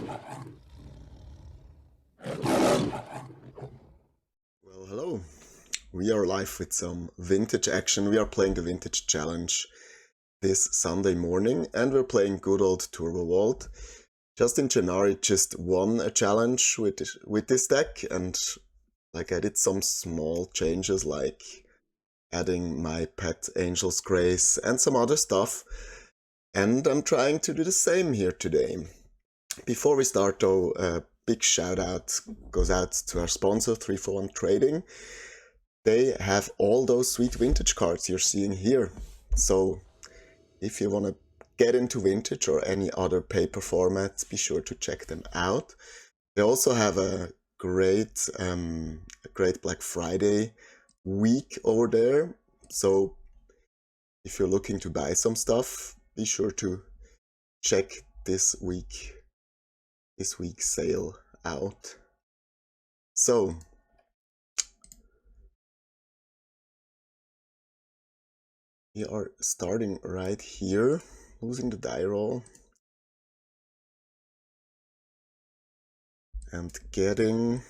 Well, hello. We are live with some vintage action. We are playing the vintage challenge this Sunday morning, and we're playing good old Turbo Vault. Justin Gennari just won a challenge with this deck, and I did some small changes, like adding my pet Angel's Grace and some other stuff. And I'm trying to do the same here today. Before we start though, a big shout out goes out to our sponsor 341 Trading. They have all those sweet vintage cards you're seeing here. So if you want to get into vintage or any other paper formats, be sure to check them out. They also have a great Black Friday week over there. So if you're looking to buy some stuff, be sure to check this week's sale out. So we are starting right here, losing the die roll and getting,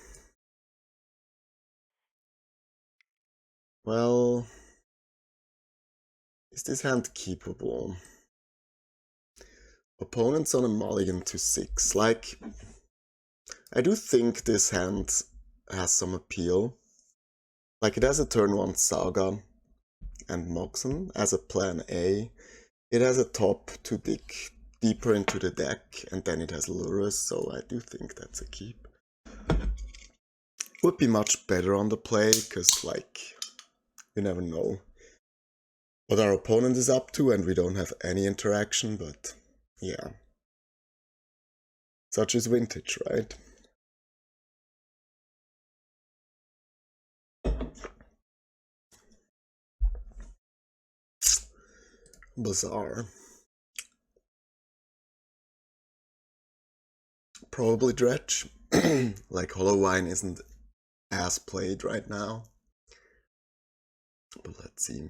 well, is this hand keepable? Opponent's on a mulligan to 6. I do think this hand has some appeal. It has a turn 1 Saga and Moxen as a plan A. It has a top to dig deeper into the deck, and then it has Lurus, so I do think that's a keep. Would be much better on the play, because, you never know what our opponent is up to, and we don't have any interaction, but yeah. Such is vintage, right? Bizarre. Probably Dredge. Hollow Wine isn't as played right now. But let's see.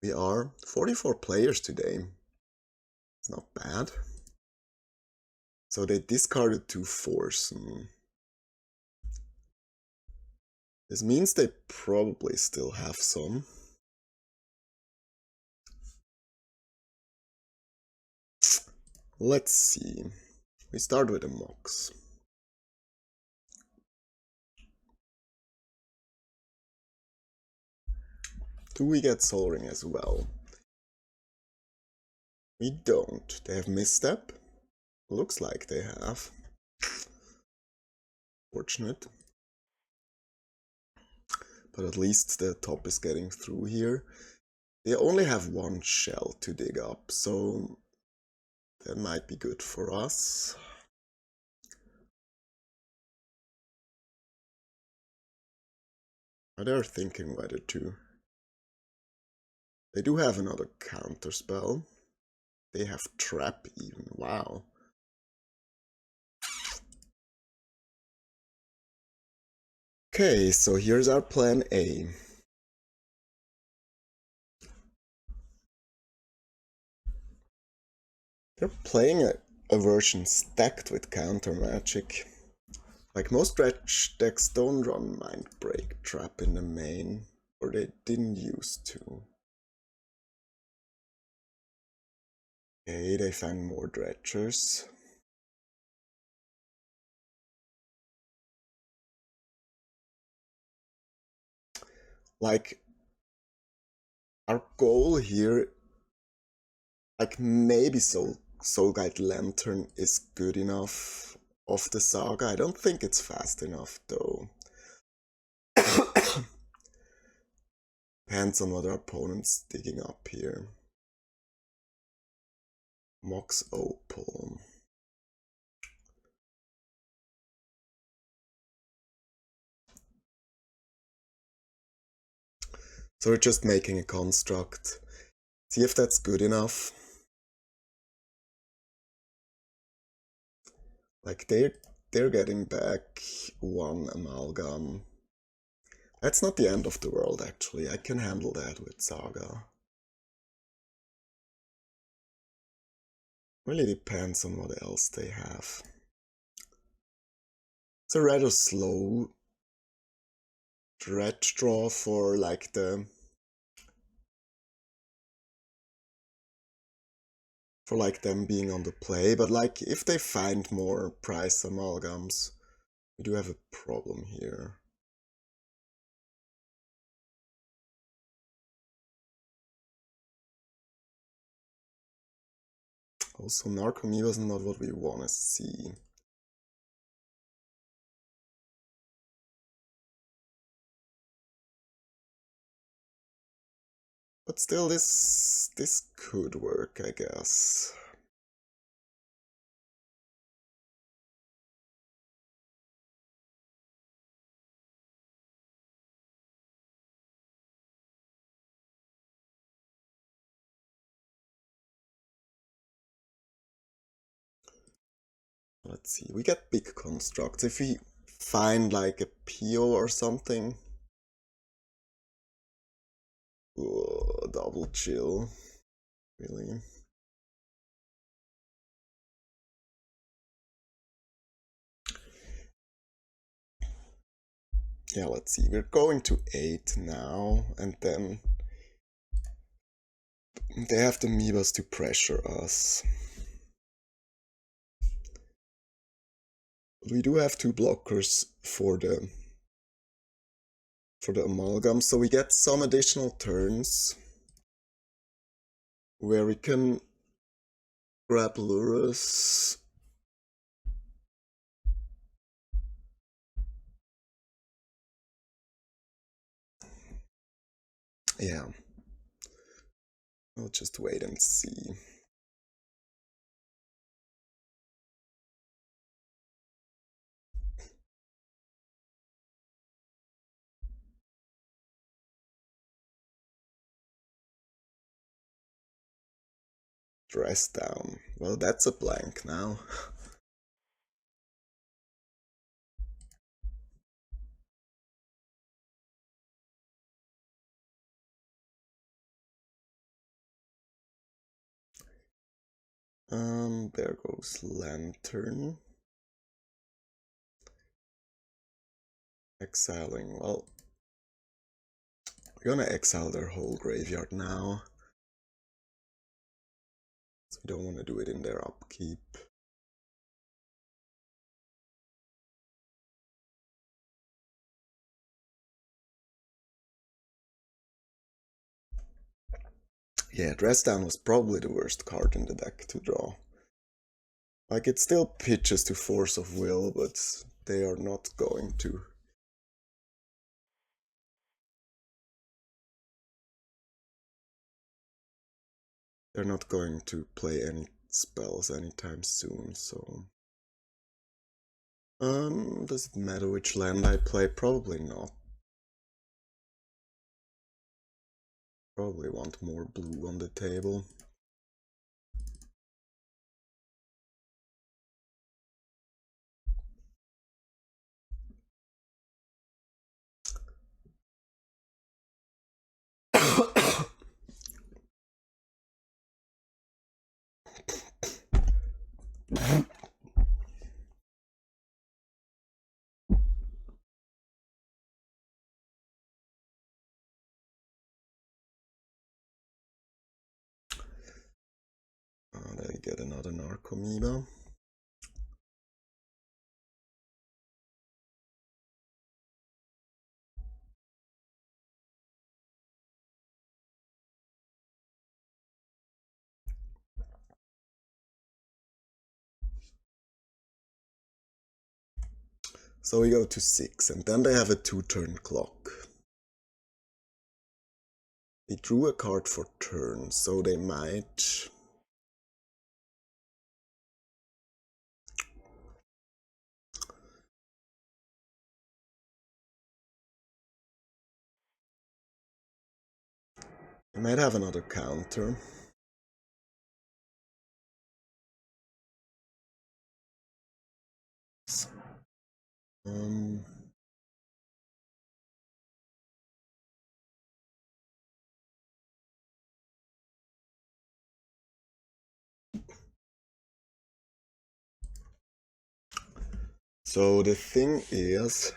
We are 44 players today. It's not bad. So they discarded 2 4s. This means they probably still have some. Let's see. We start with a Mox. Do we get Soul Ring as well? We don't. They have Misstep? Looks like they have. Fortunate. But at least the top is getting through here. They only have 1 shell to dig up, so that might be good for us. They're thinking whether to. They do have another counter spell. They have Trap even. Wow. Okay, so here's our plan A. They're playing a version stacked with counter magic. Most dredge decks don't run Mind Break Trap in the main, or they didn't used to. Okay, they find more dredgers. Our goal here, maybe Soul Guide Lantern is good enough of the Saga. I don't think it's fast enough though. Depends on what our opponent's digging up here. Mox Opal. So we're just making a construct. See if that's good enough. They're getting back 1 Amalgam. That's not the end of the world, actually. I can handle that with Saga. Really depends on what else they have. It's a rather slow dredge draw for like them being on the play, but like if they find more price amalgams, we do have a problem here. Also, Narcomoeba is not what we want to see. But still, this could work, I guess. Let's see, we get big constructs. If we find like a PO or something. Ooh, double chill. Really? Yeah, let's see. We're going to 8 now, and then they have the amoebas to pressure us. We do have 2 blockers for the amalgam, so we get some additional turns where we can grab Lurus. Yeah. I'll just wait and see. Dress down. Well, that's a blank now. There goes Lantern. Exiling, well, we're gonna exile their whole graveyard now. So we don't want to do it in their upkeep. Yeah, Dress Down was probably the worst card in the deck to draw. Like, it still pitches to Force of Will, but they are not going to. They're not going to play any spells anytime soon, so... does it matter which land I play? Probably not. Probably want more blue on the table. They get another Narcomoeba. So we go to 6, and then they have a 2-turn clock. They drew a card for turn, so they might... They might have another counter. Um... So the thing is,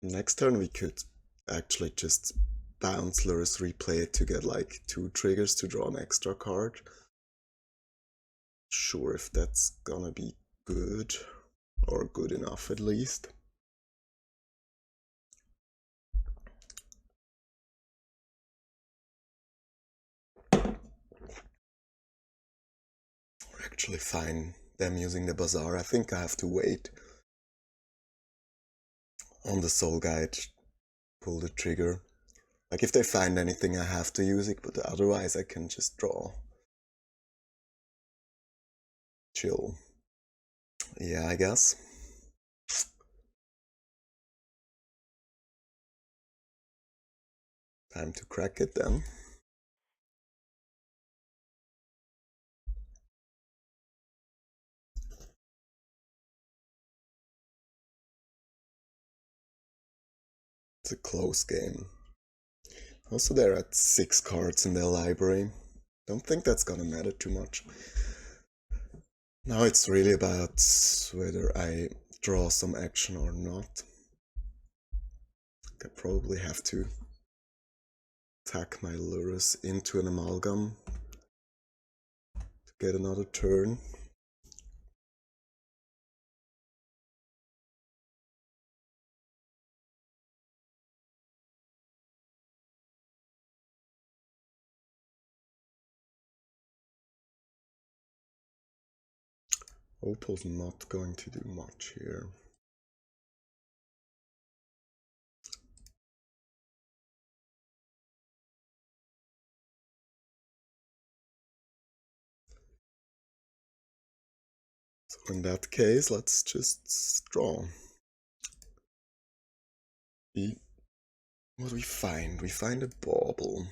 next turn we could actually just bounce Lurus, replay it to get like 2 triggers to draw an extra card. Sure if that's gonna be good, or good enough at least. Or actually fine them using the Bazaar. I think I have to wait on the Soul Guide, pull the trigger. Like if they find anything I have to use it, but otherwise I can just draw. Chill. Yeah, I guess. Time to crack it then. It's a close game. Also they're at 6 cards in their library. Don't think that's gonna matter too much. Now it's really about whether I draw some action or not. I probably have to tack my Lurus into an Amalgam to get another turn. Opal's not going to do much here. So in that case, let's just draw. What do we find? We find a bauble.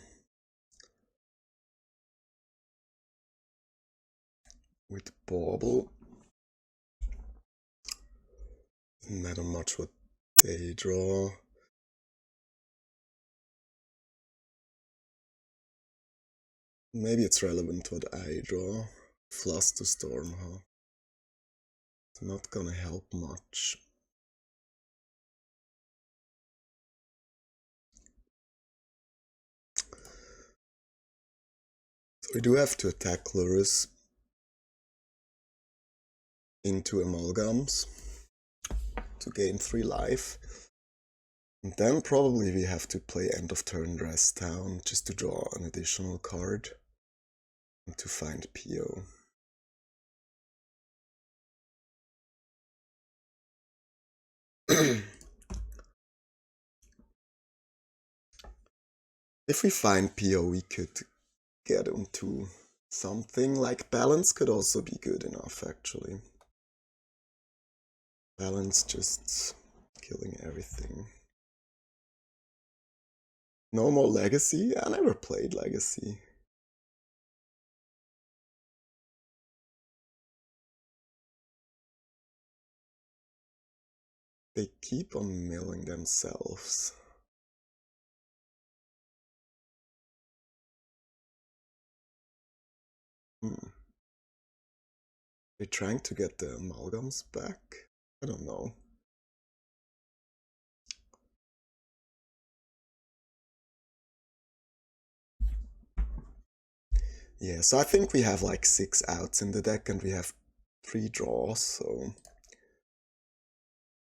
With bauble, doesn't matter much what they draw. Maybe it's relevant what I draw. Flusterstorm, huh? It's not gonna help much. So we do have to attack Lurus into Amalgams to gain 3 life. And then probably we have to play end of turn Rest Town just to draw an additional card and to find PO. If we find PO, we could get into something like Balance could also be good enough, actually. Balance just killing everything. No more Legacy? I never played Legacy. They keep on milling themselves. They're trying to get the Amalgams back? I don't know. Yeah, so I think we have like 6 outs in the deck and we have 3 draws, so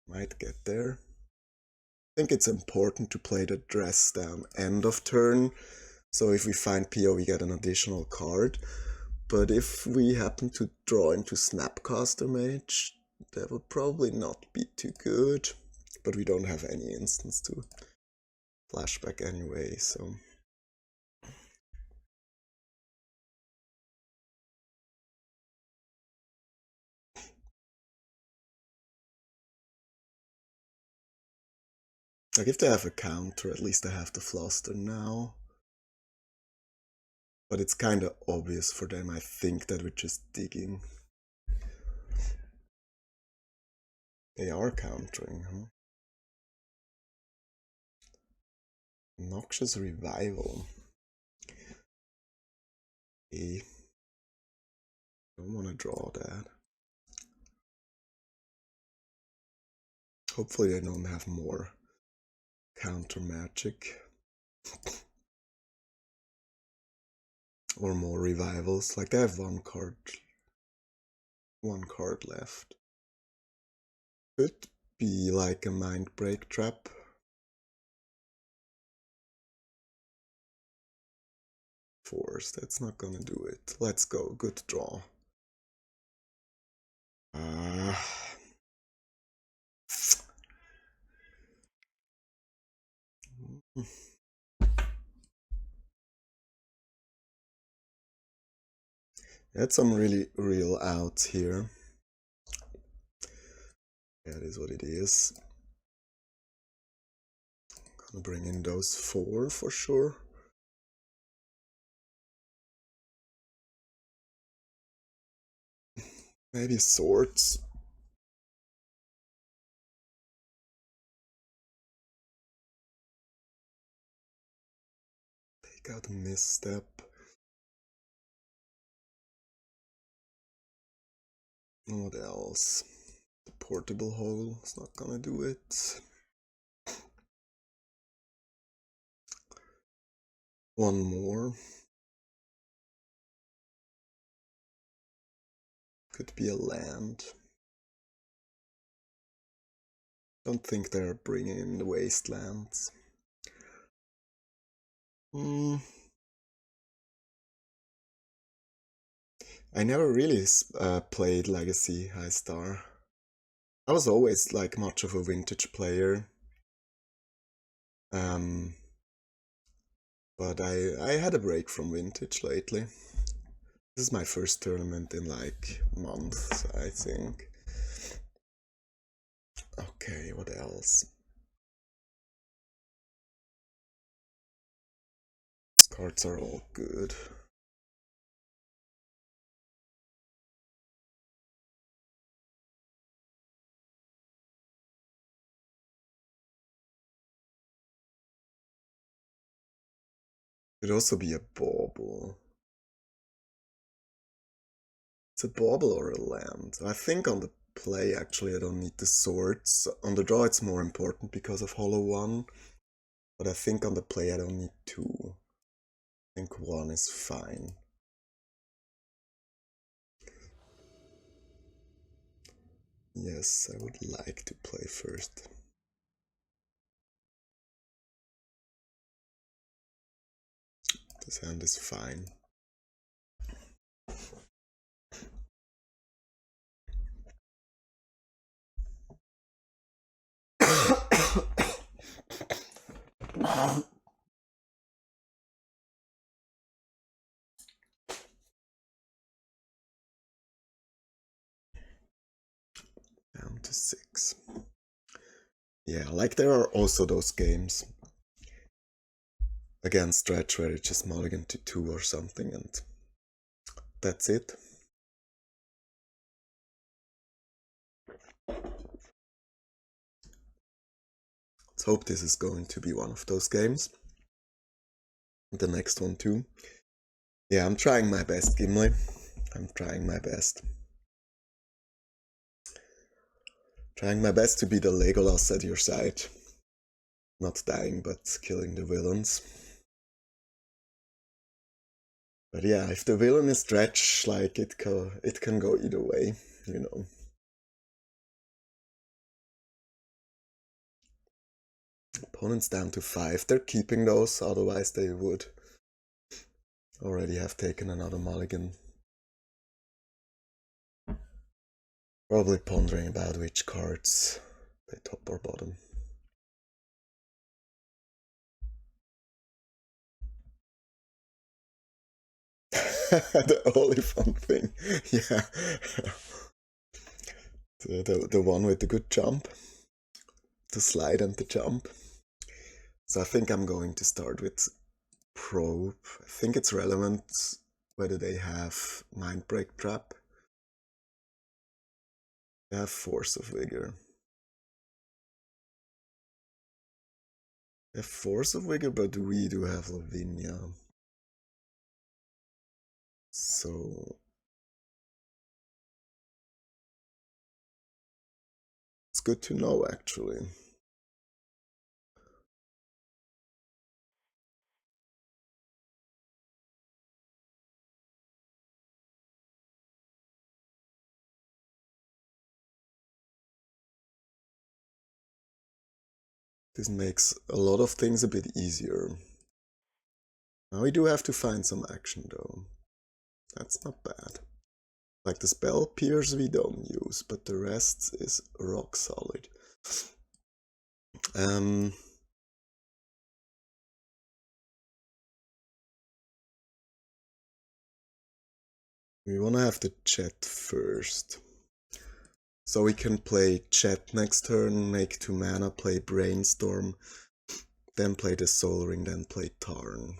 might get there. I think it's important to play the Dress Down end of turn, so if we find PO we get an additional card. But if we happen to draw into Snapcaster Mage, that would probably not be too good. But we don't have any instance to flashback anyway, so... Like if they have a counter, at least I have the Fluster now. But it's kinda obvious for them, I think, that we're just digging. They are countering, huh? Noxious Revival. Okay. Don't wanna draw that. Hopefully I don't have more counter magic. Or more revivals. Like, I have one card left. Could be like a mind break trap. Force, that's not gonna do it. Let's go, good draw. Had some really real outs here. That is what it is. Gonna bring in those 4 for sure. Maybe swords. Take out a misstep. What else? The portable hole is not gonna do it. One more. Could be a land. Don't think they're bringing in the wastelands. I never really played Legacy High Star. I was always like much of a vintage player. But I had a break from vintage lately. This is my first tournament in like months, I think. Okay, what else? These cards are all good. Could also be a bauble. It's a bauble or a land. I think on the play actually I don't need the swords. On the draw it's more important because of Hollow 1. But I think on the play I don't need 2. I think 1 is fine. Yes, I would like to play first. This hand is fine. Down to 6. Yeah, like there are also those games against stretch where it just mulligan to 2 or something and that's it. Let's hope this is going to be one of those games. The next one too. Yeah, I'm trying my best, Gimli. I'm trying my best. Trying my best to be the Legolas at your side. Not dying, but killing the villains. But yeah, if the villain is stretch, like it can go either way, you know. Opponent's down to 5. They're keeping those, otherwise they would already have taken another mulligan. Probably pondering about which cards they top or bottom. The Oliphant thing, yeah. The one with the good jump. The slide and the jump. So I think I'm going to start with Probe. I think it's relevant whether they have Mind Break Trap. They have Force of Vigor. They have Force of Vigor, but we do have Lavinia. So... let's It's good to know, actually. This makes a lot of things a bit easier. Now we do have to find some action though. That's not bad. Like the spell Pierce we don't use, but the rest is rock solid. We wanna have the chat first. So we can play chat next turn, make 2 mana, play Brainstorm, then play the Soul Ring, then play Tarn.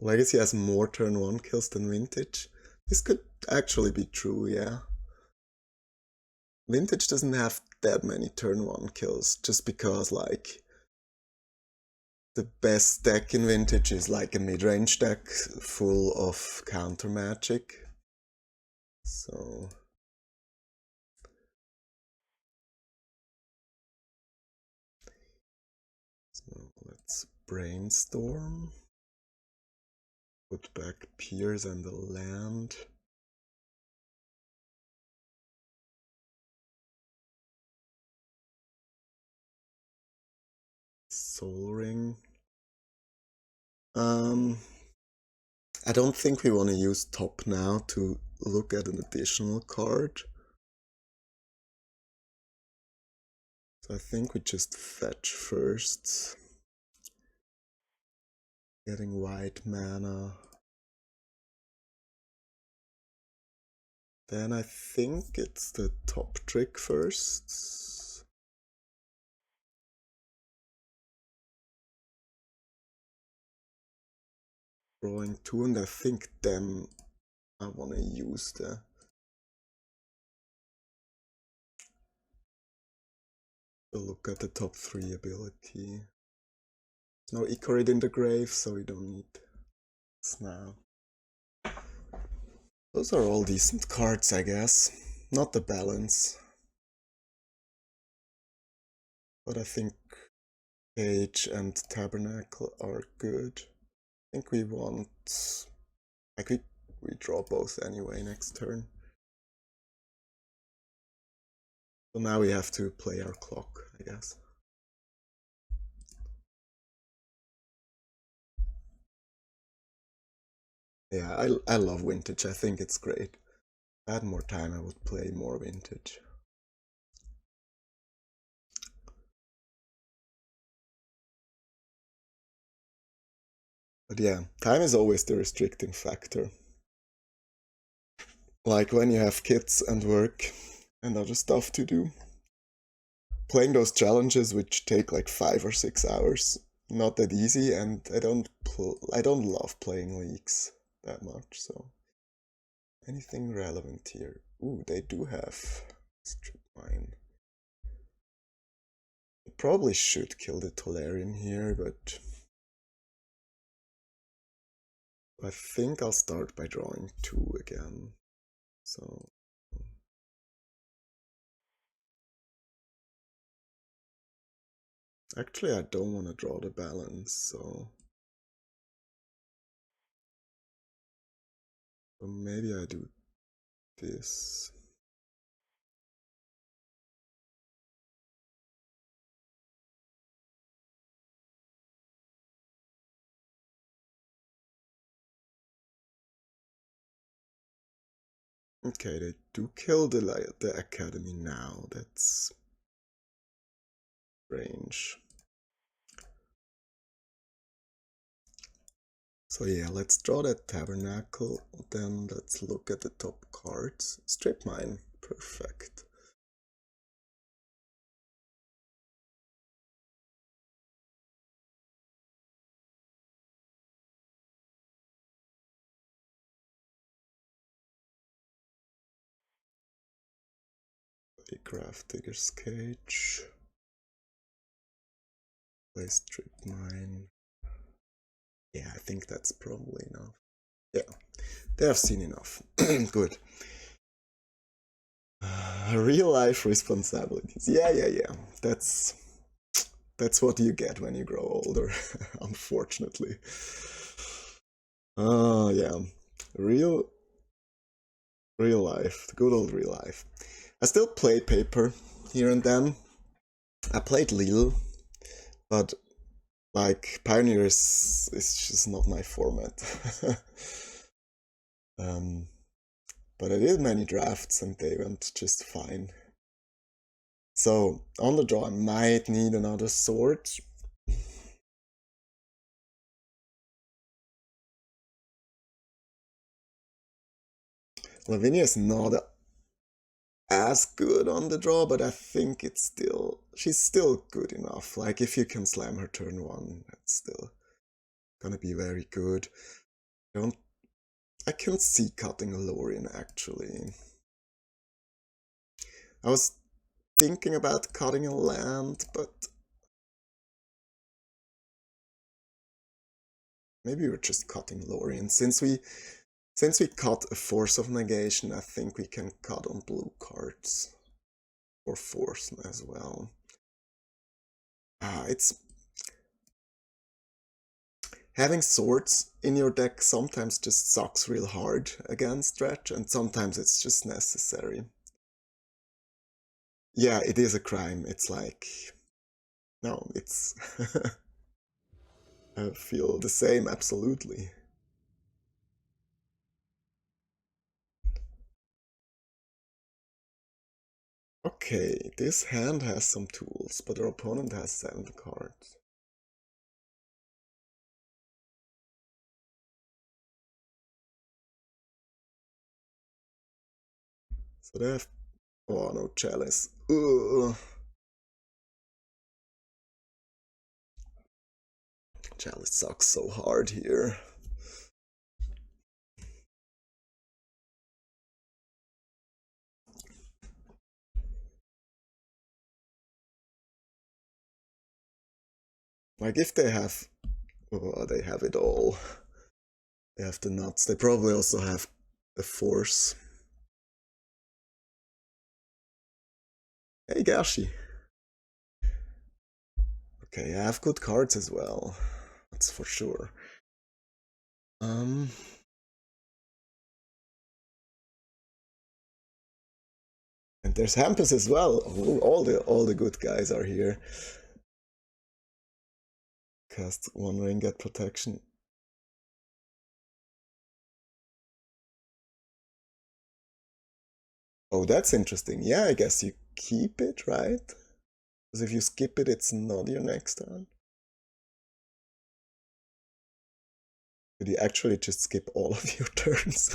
Legacy has more turn 1 kills than Vintage. This could actually be true, yeah. Vintage doesn't have that many turn 1 kills, just because, like, the best deck in Vintage is like a mid-range deck full of counter magic. So let's brainstorm. Put back Piers and the land. Soul Ring. I don't think we want to use top now to look at an additional card. So I think we just fetch first. Getting white mana. Then I think it's the top trick first. Drawing 2, and I think then I want to use the look at the top 3 ability. There's no Icarid in the grave, so we don't need this now. Those are all decent cards, I guess. Not the balance. But I think Cage and Tabernacle are good. I think we want... Like we draw both anyway next turn. So now we have to play our clock, I guess. Yeah, I love Vintage. I think it's great. If I had more time, I would play more Vintage. But yeah, time is always the restricting factor. Like when you have kids and work and other stuff to do. Playing those challenges which take like 5 or 6 hours, not that easy, and I don't love playing leagues that much, so anything relevant here. Ooh, they do have strip mine. I probably should kill the Tolarian here, but I think I'll start by drawing 2 again. So actually I don't want to draw the balance, so maybe I do this. Okay, they do kill the academy now. That's strange. So yeah, let's draw that Tabernacle, then let's look at the top cards. Strip mine, perfect. Play Craft Digger's Cage. Play Strip mine. Yeah, I think that's probably enough. Yeah, they have seen enough. Good. Real life responsibilities. Yeah. That's that's what you get when you grow older, unfortunately. Oh yeah, real real life, the good old real life. I still play paper here and then. I played Lille, but like Pioneer is just not my format. um, but I did many drafts and they went just fine. So on the draw I might need another sword. Lavinia is not as good on the draw, but I think she's still good enough. Like if you can slam her turn one, that's still gonna be very good. Don't I can see cutting a Lorien actually. I was thinking about cutting a land, but maybe we're just cutting Lorien. Since we cut a Force of Negation, I think we can cut on blue cards. Or Force as well. It's having swords in your deck sometimes just sucks real hard against Dredge, and sometimes it's just necessary. Yeah, it is a crime. It's like, no, it's... I feel the same, absolutely. Okay, this hand has some tools, but our opponent has 7 cards. So they have... Oh, no Chalice. Ugh. Chalice sucks so hard here. Like if they have... Oh, they have it all. They have the nuts. They probably also have the Force. Hey, Gashi. Okay, I have good cards as well. That's for sure. And there's Hampus as well. Oh, all the good guys are here. Cast 1 ring, get protection. Oh, that's interesting. Yeah, I guess you keep it, right? Because if you skip it, it's not your next turn. Could you actually just skip all of your turns?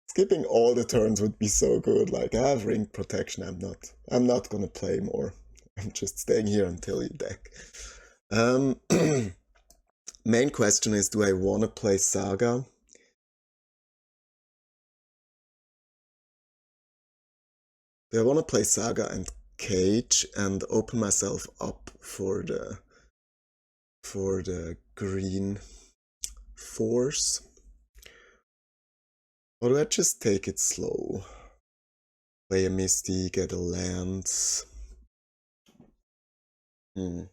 Skipping all the turns would be so good. Like I have ring protection. I'm not gonna play more. I'm just staying here until you deck. Main question is, do I want to play Saga? Do I want to play Saga and Cage and open myself up for the green Force? Or do I just take it slow? Play a Misty, get a land. Hmm.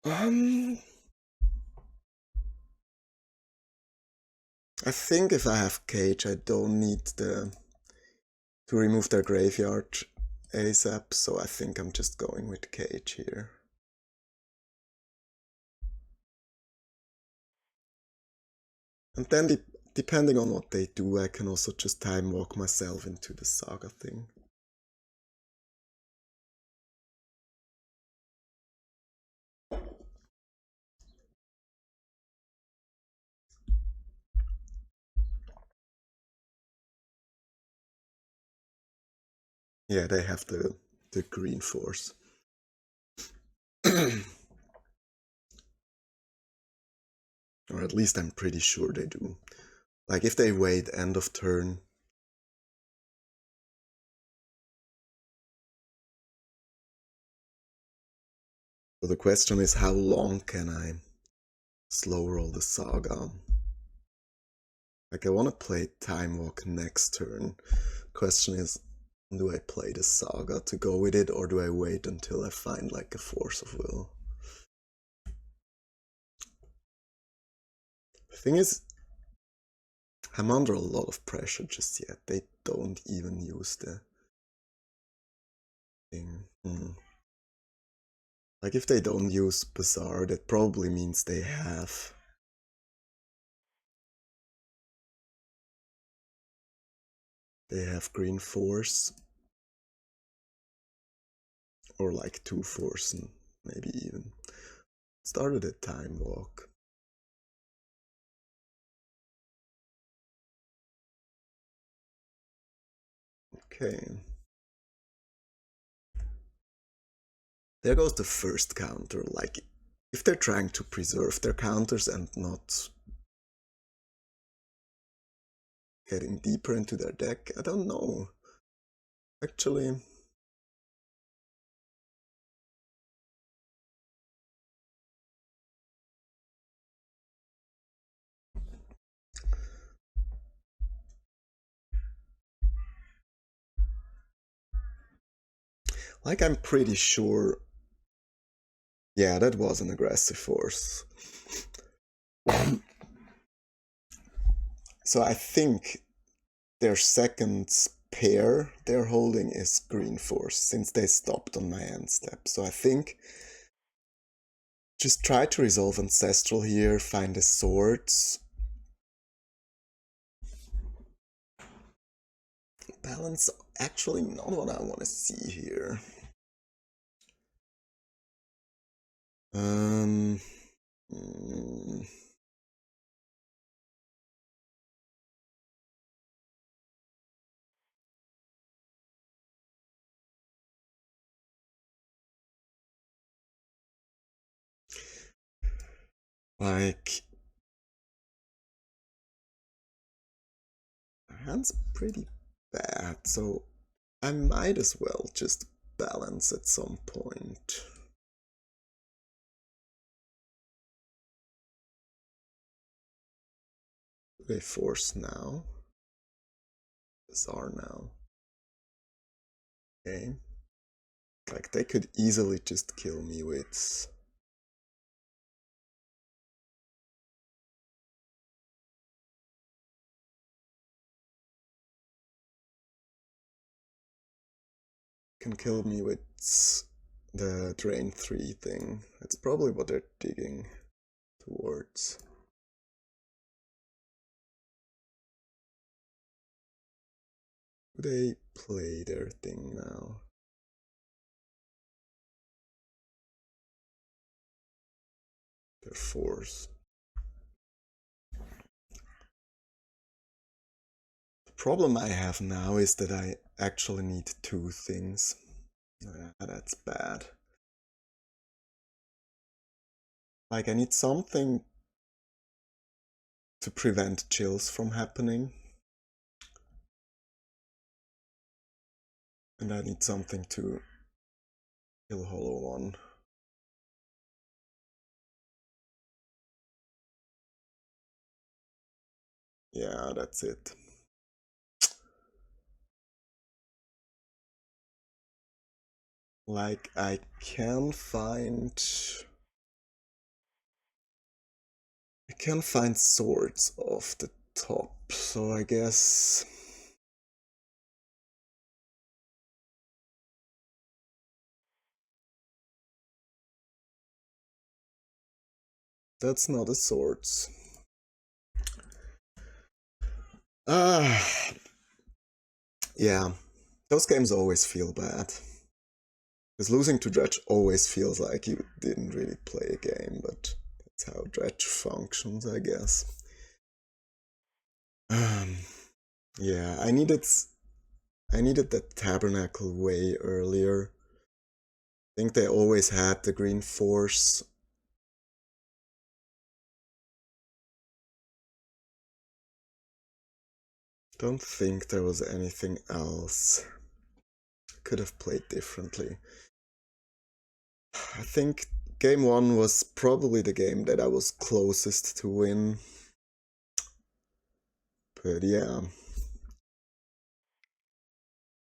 I think if I have Cage, I don't need to remove their graveyard ASAP, so I think I'm just going with Cage here. And then depending on what they do, I can also just time walk myself into the Saga thing. Yeah, they have the green Force. Or at least I'm pretty sure they do. Like if they wait end of turn. So the question is, how long can I slow roll the saga? Like, I want to play Time Walk next turn. Question is, do I play the saga to go with it, or do I wait until I find like a force of will? The thing is, I'm under a lot of pressure just yet. They don't even use the thing. Like, if they don't use Bazaar, that probably means they have. They have green force. Or like 2 force, and maybe even. Started a Time Walk. Okay. There goes the first counter. Like, if they're trying to preserve their counters and not getting deeper into their deck, I don't know. Actually, like, I'm pretty sure. Yeah, that was an aggressive force. So I think their second pair they're holding is green force, since they stopped on my end step. So I think just try to resolve Ancestral here, find the swords. Balance, actually not what I want to see here. Hmm. Like, my hand's pretty bad, so I might as well just balance at some point. They force now. Bizarre now. Okay. Like, they could easily just kill me with... Can kill me with the Drain 3 thing. That's probably what they're digging towards. Do they play their thing now? Their force. The problem I have now is that I actually need 2 things. That's bad. Like, I need something to prevent chills from happening. And I need something to kill Hollow One. Yeah, that's it. Like, I can find swords off the top, so I guess that's not a swords. Yeah, those games always feel bad. Because losing to Dredge always feels like you didn't really play a game, but that's how Dredge functions, I guess. Yeah, I needed that Tabernacle way earlier. I think they always had the green force. Don't think there was anything else. Could have played differently. I think game 1 was probably the game that I was closest to win. But yeah,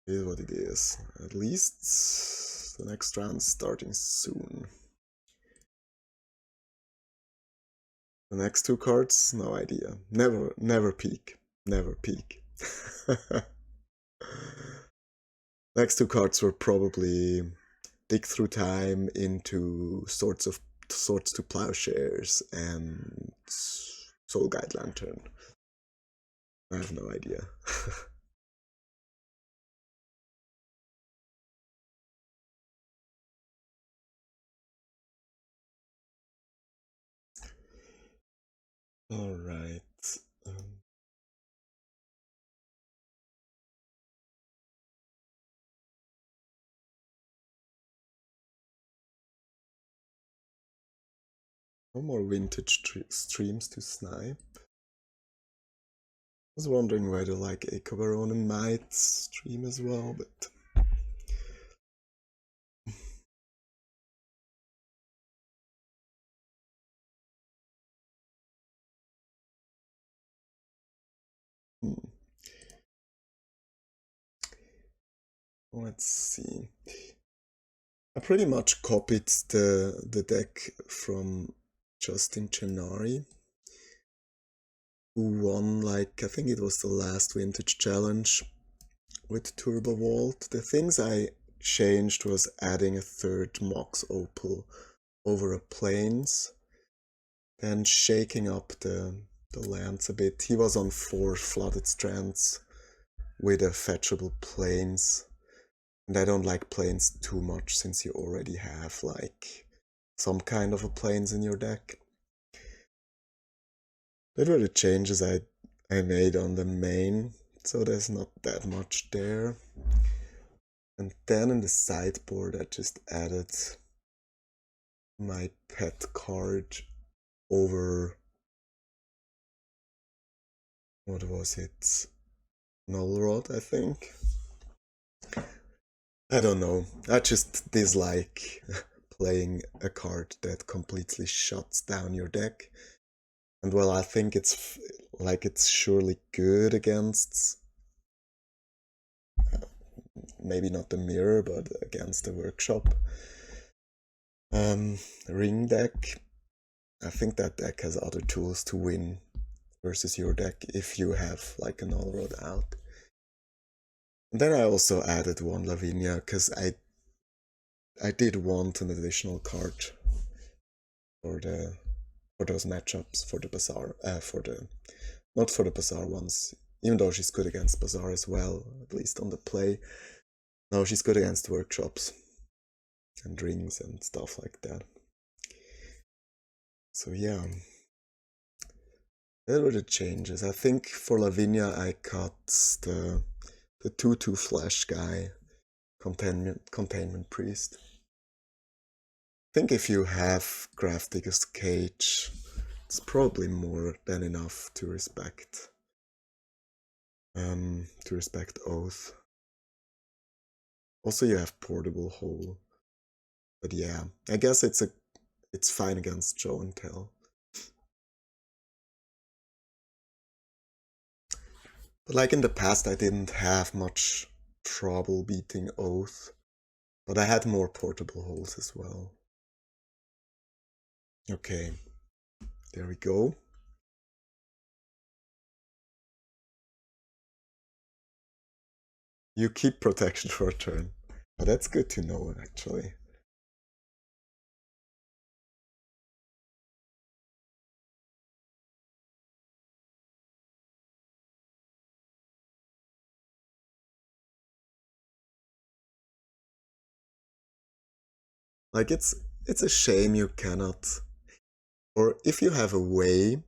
it is what it is. At least the next round's starting soon. The next 2 cards, no idea. Never peek. Never peek. Next 2 cards were probably Dig Through Time into Swords to Plowshares and Soul Guide Lantern. I have no idea. Alright. No more vintage streams to snipe. I was wondering whether like Echo Baronin might stream as well, but let's see. I pretty much copied the deck from Justin Gennari, who won, like, I think it was the last Vintage Challenge with Turbo Vault. The things I changed was adding a 3rd Mox Opal over a Plains, then shaking up the lands a bit. He was on 4 Flooded Strands with a fetchable Plains. And I don't like Plains too much since you already have like some kind of a Plains in your deck. That were the changes I made on the main, so there's not that much there. And then in the sideboard I just added my pet card over, what was it? Null Rod, I think. I don't know, I just dislike playing a card that completely shuts down your deck. And well, I think it's surely good against, maybe not the mirror, but against the workshop. Ring deck, I think that deck has other tools to win versus your deck if you have like a Null Rod out. And then I also added 1 Lavinia because I did want an additional card for those matchups, for the Bazaar, not for the Bazaar ones, even though she's good against Bazaar as well, at least on the play. No, she's good against workshops and rings and stuff like that. So yeah, there were the changes. I think for Lavinia I cut the 2/2 flash guy, Containment Priest. I think if you have Grafdigger's Cage, it's probably more than enough to respect Oath. Also you have Portable Hole. But yeah, I guess it's fine against Show and Tell. But like in the past I didn't have much trouble beating Oath, but I had more Portable Holes as well. Okay, there we go. You keep protection for a turn. Oh, that's good to know, actually. Like, it's a shame you cannot, or if you have a way,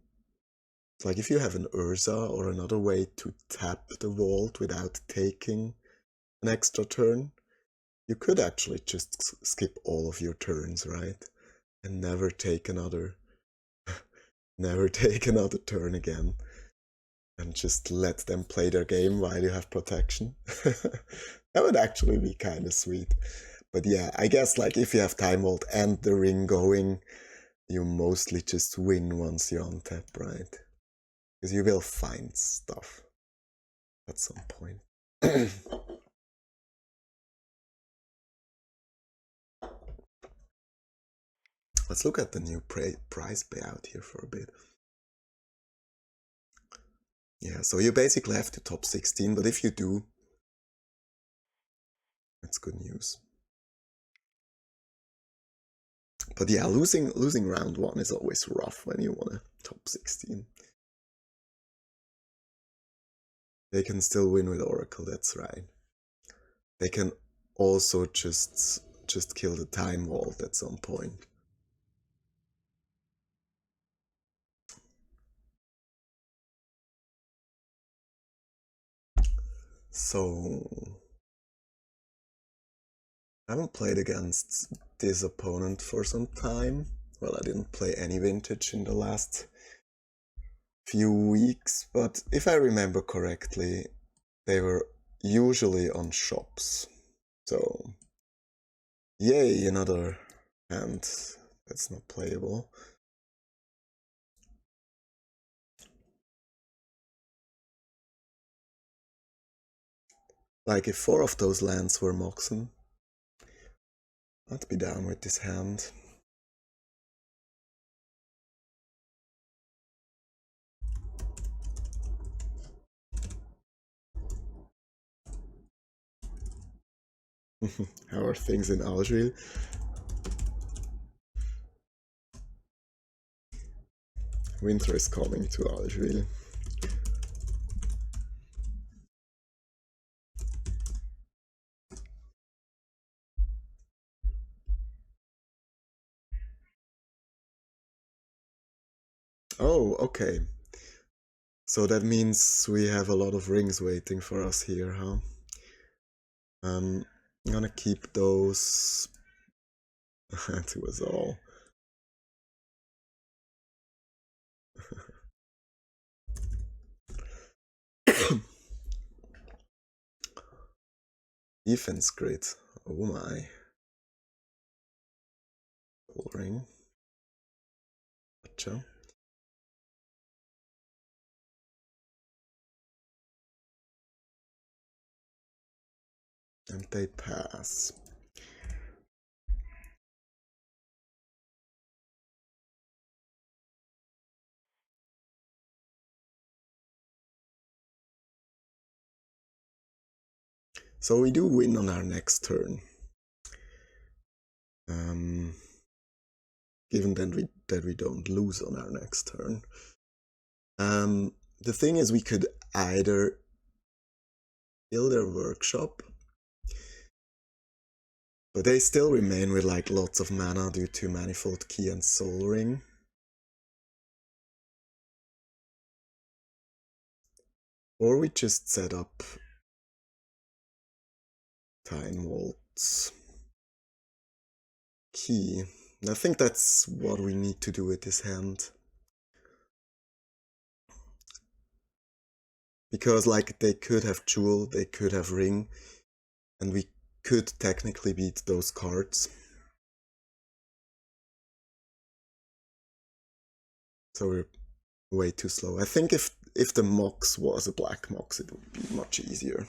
like if you have an Urza or another way to tap the vault without taking an extra turn, you could actually just skip all of your turns, right? And never take another turn again. And just let them play their game while you have protection. That would actually be kind of sweet. But yeah, I guess like if you have Time Vault and the ring going, you mostly just win once you're on tap, right? Because you will find stuff at some point. Let's look at the new prize payout here for a bit. Yeah, so you basically have to top 16, but if you do, that's good news. But yeah, losing round 1 is always rough when you want to top 16. They can still win with Oracle, that's right. They can also just kill the Time Vault at some point. So I haven't played against this opponent for some time. Well, I didn't play any vintage in the last few weeks, but if I remember correctly, they were usually on shops. So, yay, another hand that's not playable. Like if 4 of those lands were Moxen, I'd be down with this hand. How are things in Algeria? Winter is coming to Algeria. Oh, okay. So that means we have a lot of rings waiting for us here, huh? I'm gonna keep those to us all. Defense grid. Oh my. Ring. Gotcha. And they pass. So we do win on our next turn. Given that we don't lose on our next turn. The thing is, we could either build their workshop, but they still remain with like lots of mana due to Manifold Key and Soul Ring. Or we just set up Time Vault's Key. I think that's what we need to do with this hand. Because like they could have Jewel, they could have Ring, and we could technically beat those cards. So we're way too slow. I think if the Mox was a black Mox, it would be much easier.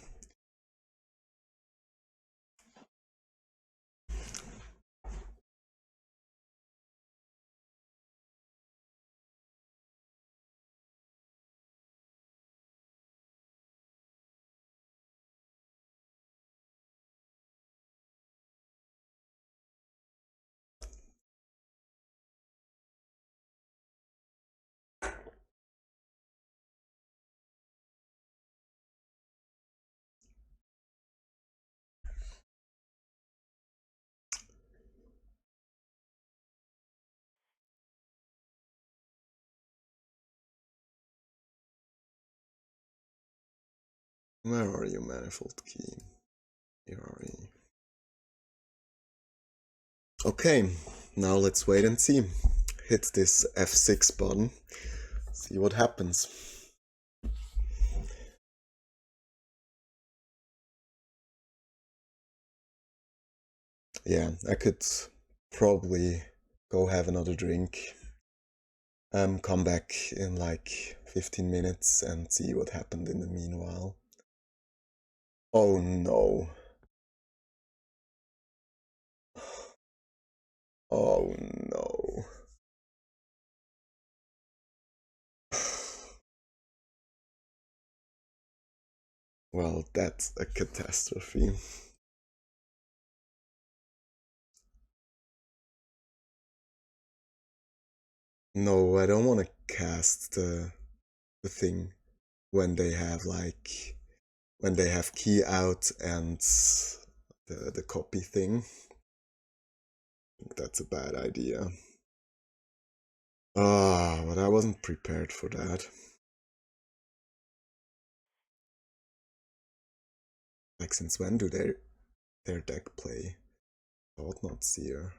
Where are you, Manifold Key? Here are you. Okay, now let's wait and see. Hit this F6 button, see what happens. Yeah, I could probably go have another drink, come back in like 15 minutes and see what happened in the meanwhile. Oh no. Oh no. Well, that's a catastrophe. No, I don't want to cast the thing when they have like when they have key out and the copy thing. I think that's a bad idea. Ah, but I wasn't prepared for that. Like, since when do their deck play? Thought not seer.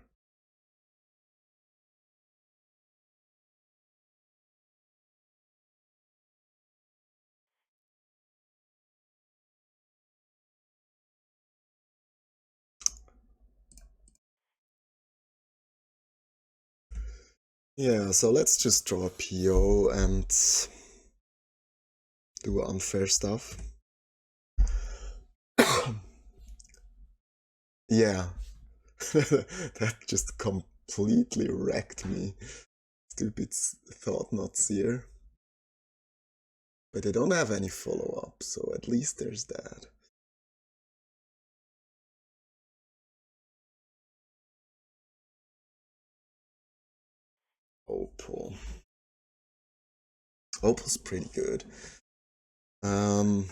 Yeah, so let's just draw a PO and do unfair stuff. Yeah, that just completely wrecked me. Stupid thought not seer. But they don't have any follow-up, so at least there's that. Opal. Opal's pretty good. Um,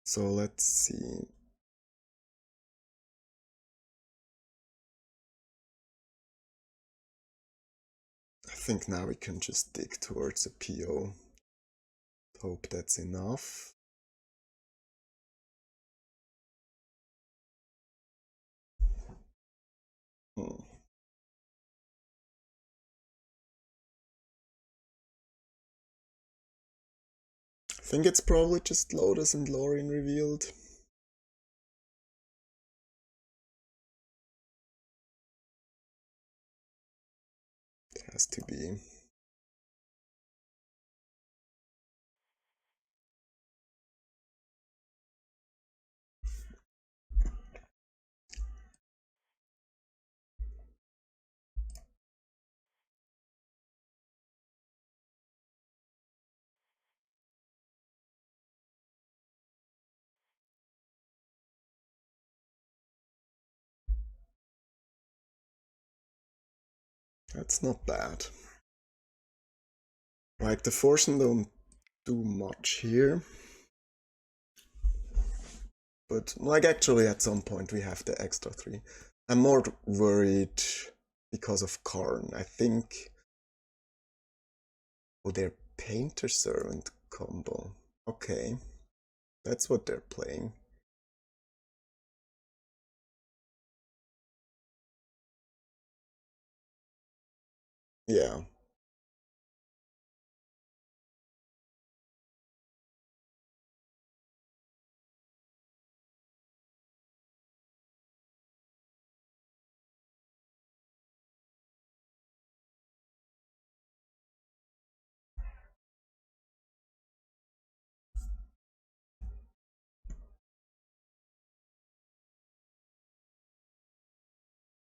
so let's see. I think now we can just dig towards a PO. Hope that's enough. Hmm. I think it's probably just Lotus and Lorien revealed. It has to be. That's not bad. Like, the Forsen don't do much here. But, like, actually at some point we have the extra 3. I'm more worried because of Kahn. I think... Oh, their Painter Servant combo. Okay, that's what they're playing. Yeah.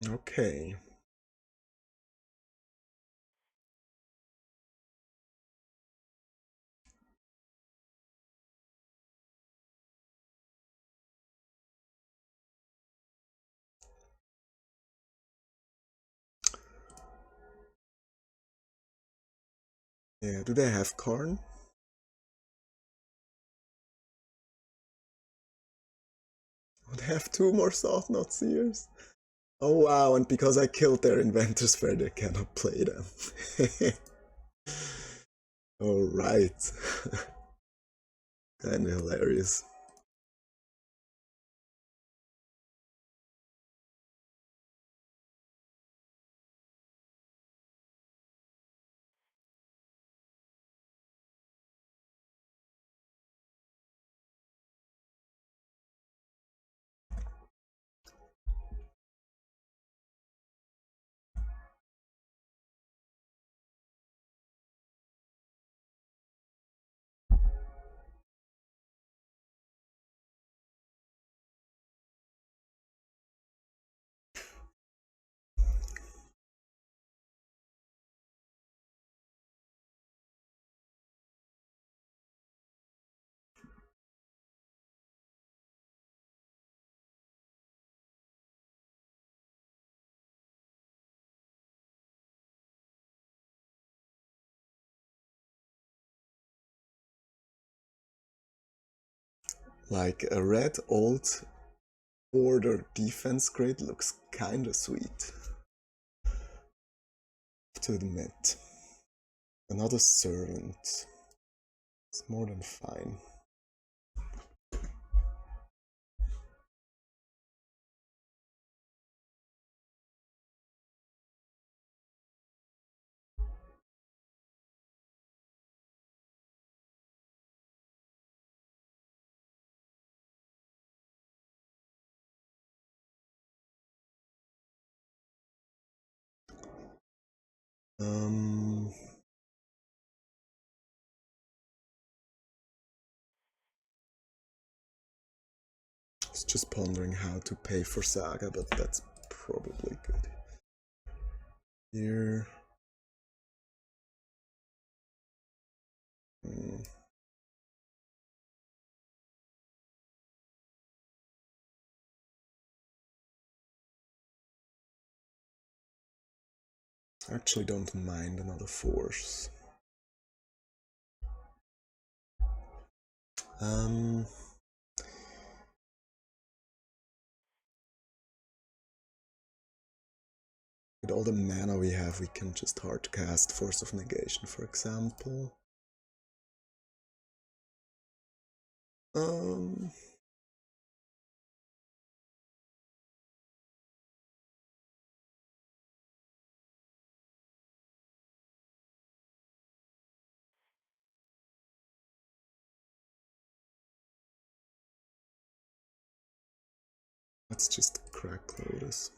Okay. Yeah, do they have Karn? Oh, they have 2 more Soft Knot Seers? Oh wow, and because I killed their Inventor's Fair, they cannot play them. Alright. Kinda hilarious. Like a red old border defense grid looks kinda sweet, to admit. Another servant. It's more than fine. I was just pondering how to pay for Saga, but that's probably good. Here. I actually don't mind another force. With all the mana we have, we can just hard cast Force of Negation, for example. Let's just crack Lotus.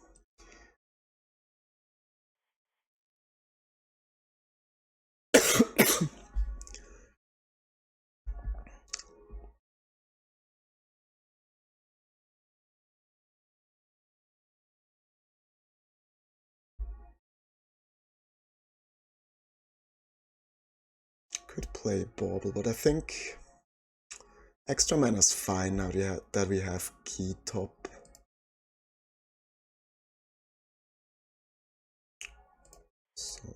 Could play Bauble, but I think extra mana's fine now that we have Key Top. So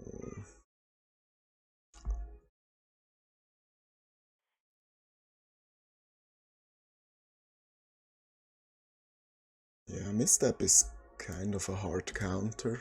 yeah, Misstep is kind of a hard counter.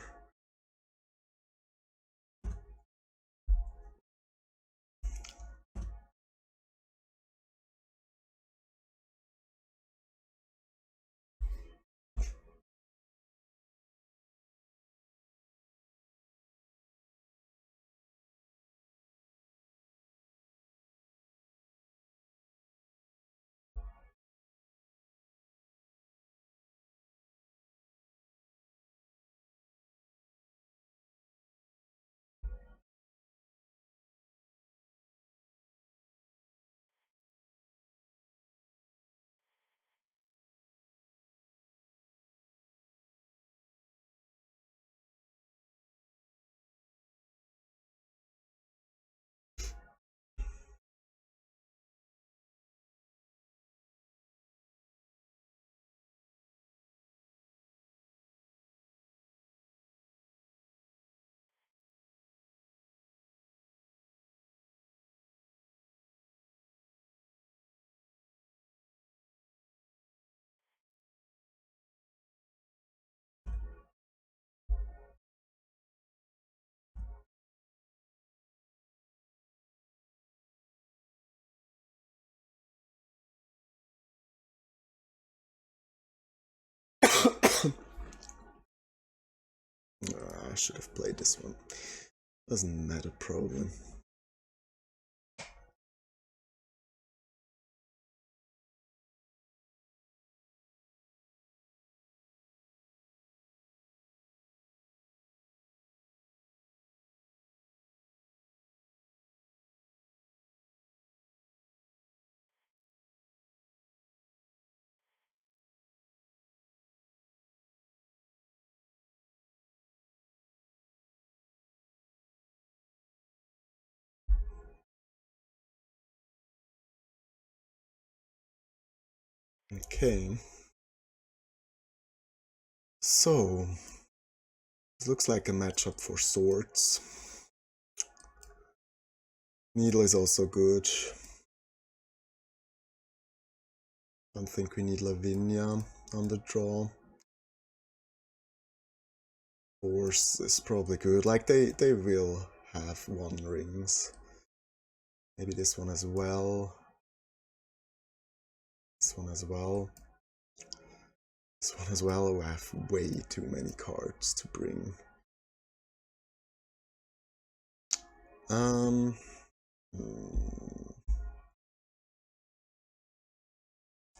I should have played this one. Doesn't matter, probably. Okay. So, this looks like a matchup for swords. Needle is also good. Don't think we need Lavinia on the draw. Force is probably good. Like they will have 1 rings. Maybe this one as well. This one as well. This one as well. We have way too many cards to bring.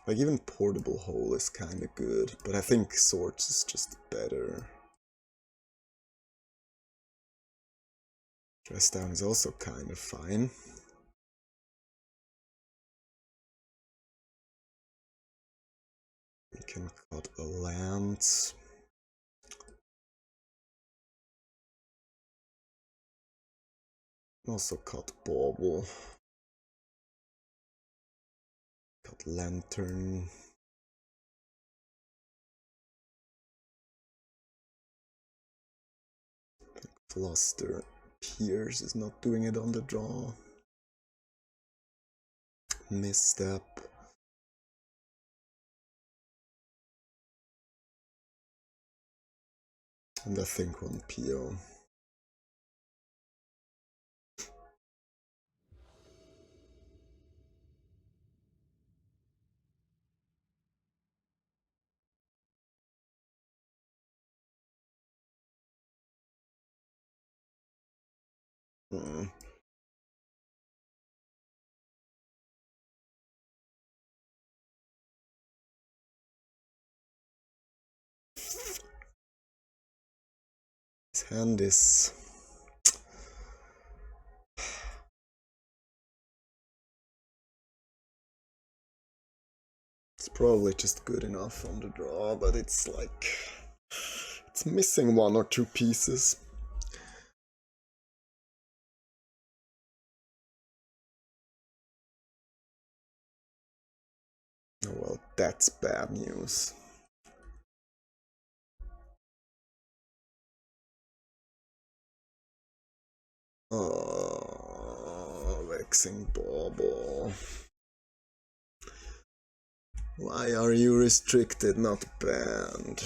Like even Portable Hole is kind of good, but I think Swords is just better. Dress Down is also kind of fine. We can cut a land. Also cut Bauble. Cut Lantern. Fluster. Pierce is not doing it on the draw. Misstep. And I think 1 PO. His hand is... It's probably just good enough on the draw, but it's like... It's missing 1 or 2 pieces. Oh well, that's bad news. Oh, Vexing Bauble. Why are you restricted, not banned?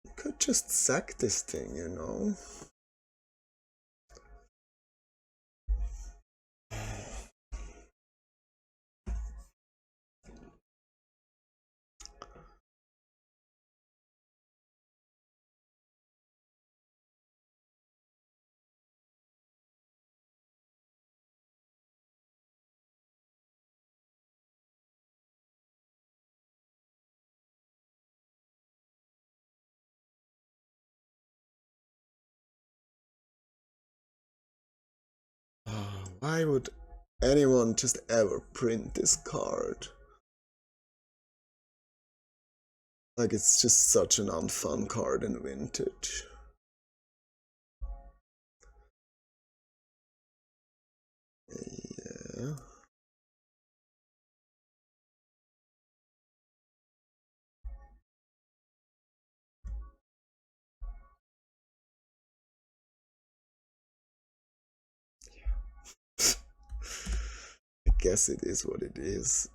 You could just sack this thing, you know? Why would anyone just ever print this card? Like, it's just such an unfun card in Vintage. Yeah. I guess it is what it is.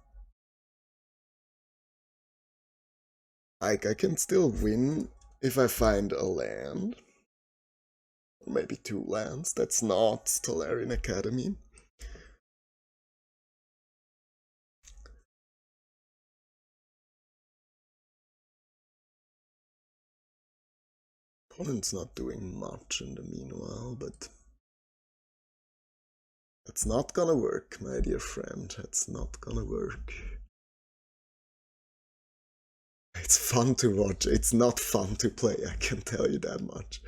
Like, I can still win if I find a land. Or maybe 2 lands. That's not Tolarian Academy. Opponent's not doing much in the meanwhile, but... That's not gonna work, my dear friend. That's not gonna work. It's fun to watch. It's not fun to play, I can tell you that much.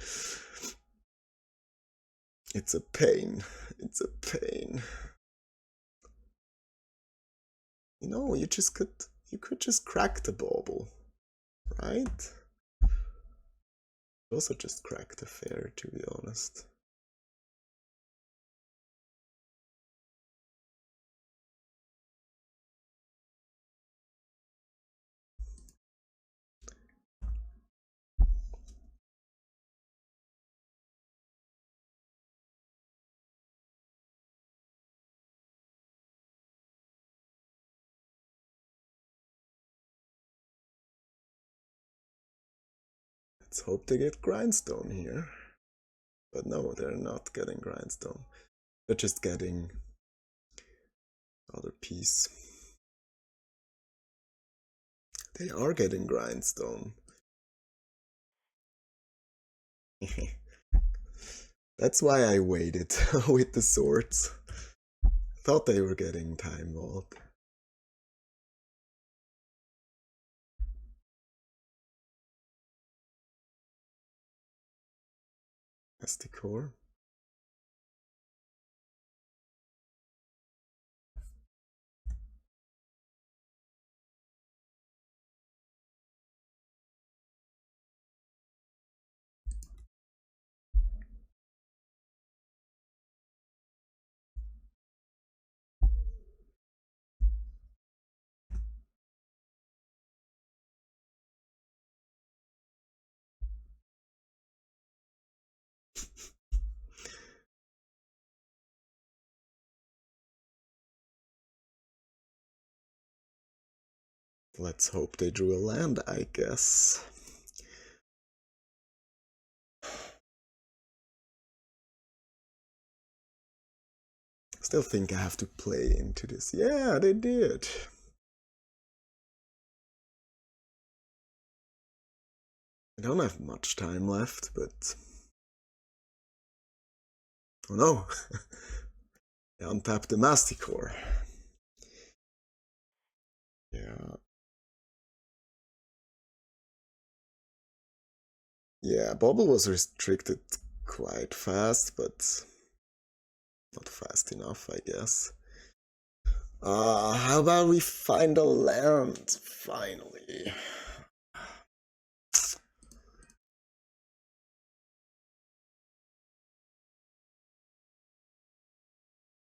It's a pain. It's a pain. You know, you could just crack the bauble, right? Also just crack the fair, to be honest. Let's hope they get grindstone here. But no, they're not getting grindstone. They're just getting other piece. They are getting grindstone. That's why I waited with the swords. Thought they were getting time vault. SD core. Let's hope they drew a land, I guess. Still think I have to play into this. Yeah, they did. I don't have much time left, but... Oh no! I untapped the Masticore. Yeah. Yeah, Bobble was restricted quite fast, but not fast enough, I guess. How about we find a land, finally?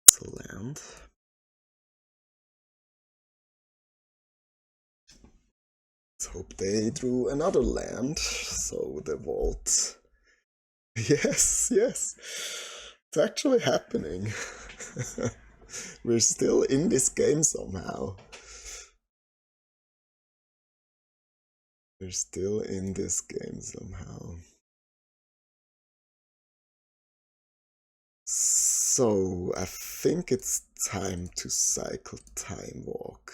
It's a land. Let's hope they drew another land, so the vault... Yes, yes. It's actually happening. We're still in this game somehow. We're still in this game somehow. So, I think it's time to cycle Time Walk.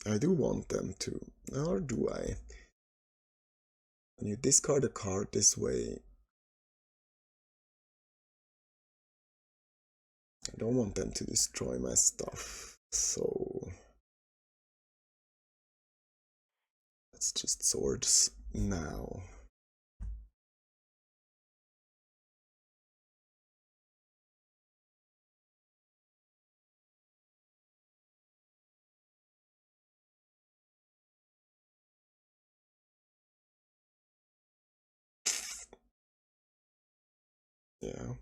I do want them to, or do I? When you discard a card this way, I don't want them to destroy my stuff, so let's just swords now. Yeah.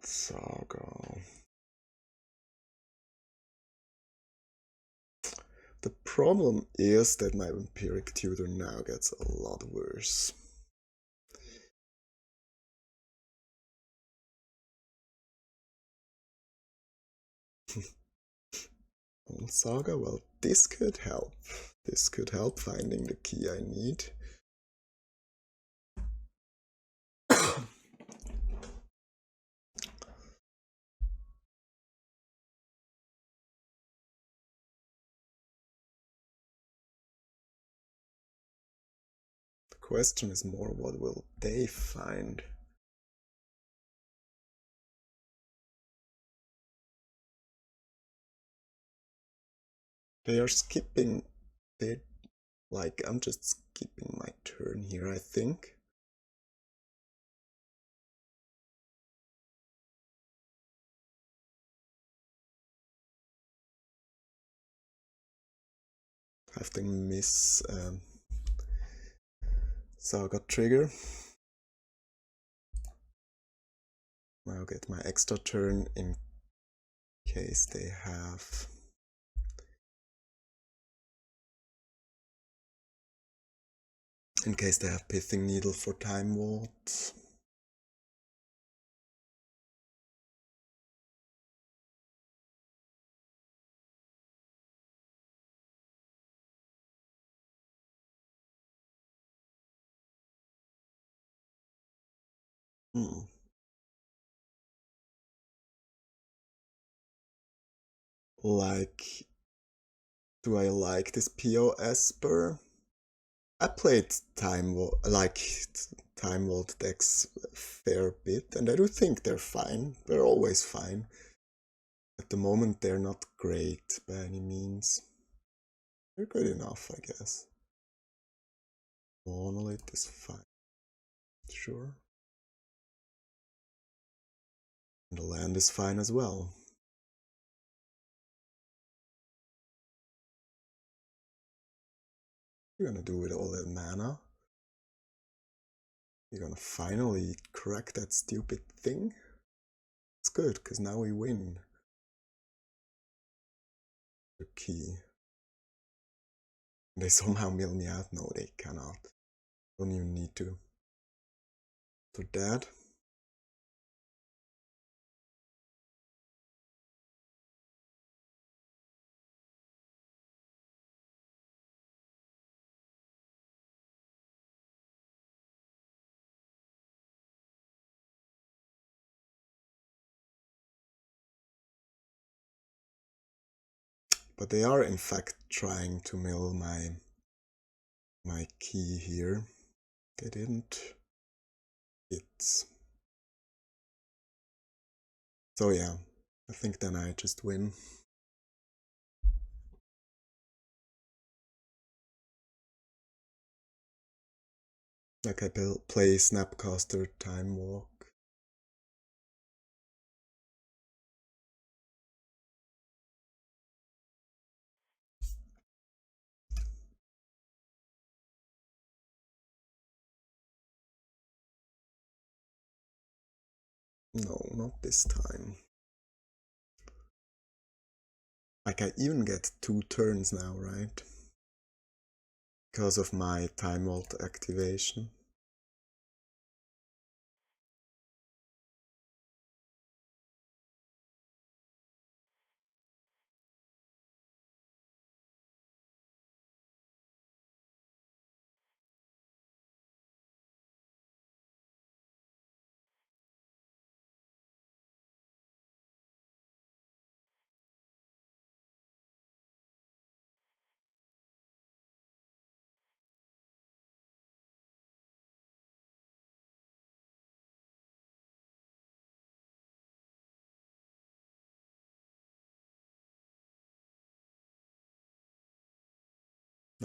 Saga. The problem is that my Vampiric Tutor now gets a lot worse. On Saga, well, this could help. This could help finding the key I need. The question is more, what will they find? They are skipping. They're like, I'm just skipping my turn here, I think. I have to miss Saga trigger. I'll get my extra turn in case they have in case they have Pithing Needle for Time Vault. Like, do I like this POS Esper? I played Time Vault decks a fair bit, and I do think they're fine. They're always fine. At the moment, they're not great by any means. They're good enough, I guess. Monolith is fine. Sure. And the land is fine as well. You're gonna do with all that mana. You're gonna finally crack that stupid thing. It's good, because now we win. The key. They somehow mill me out? No, they cannot. Don't even need to. So dead. But they are in fact trying to mill my key here. They didn't hit. So yeah, I think then I just win. Like I play Snapcaster Time Walk. No, not this time. Like I even get 2 turns now, right? Because of my Time Vault activation.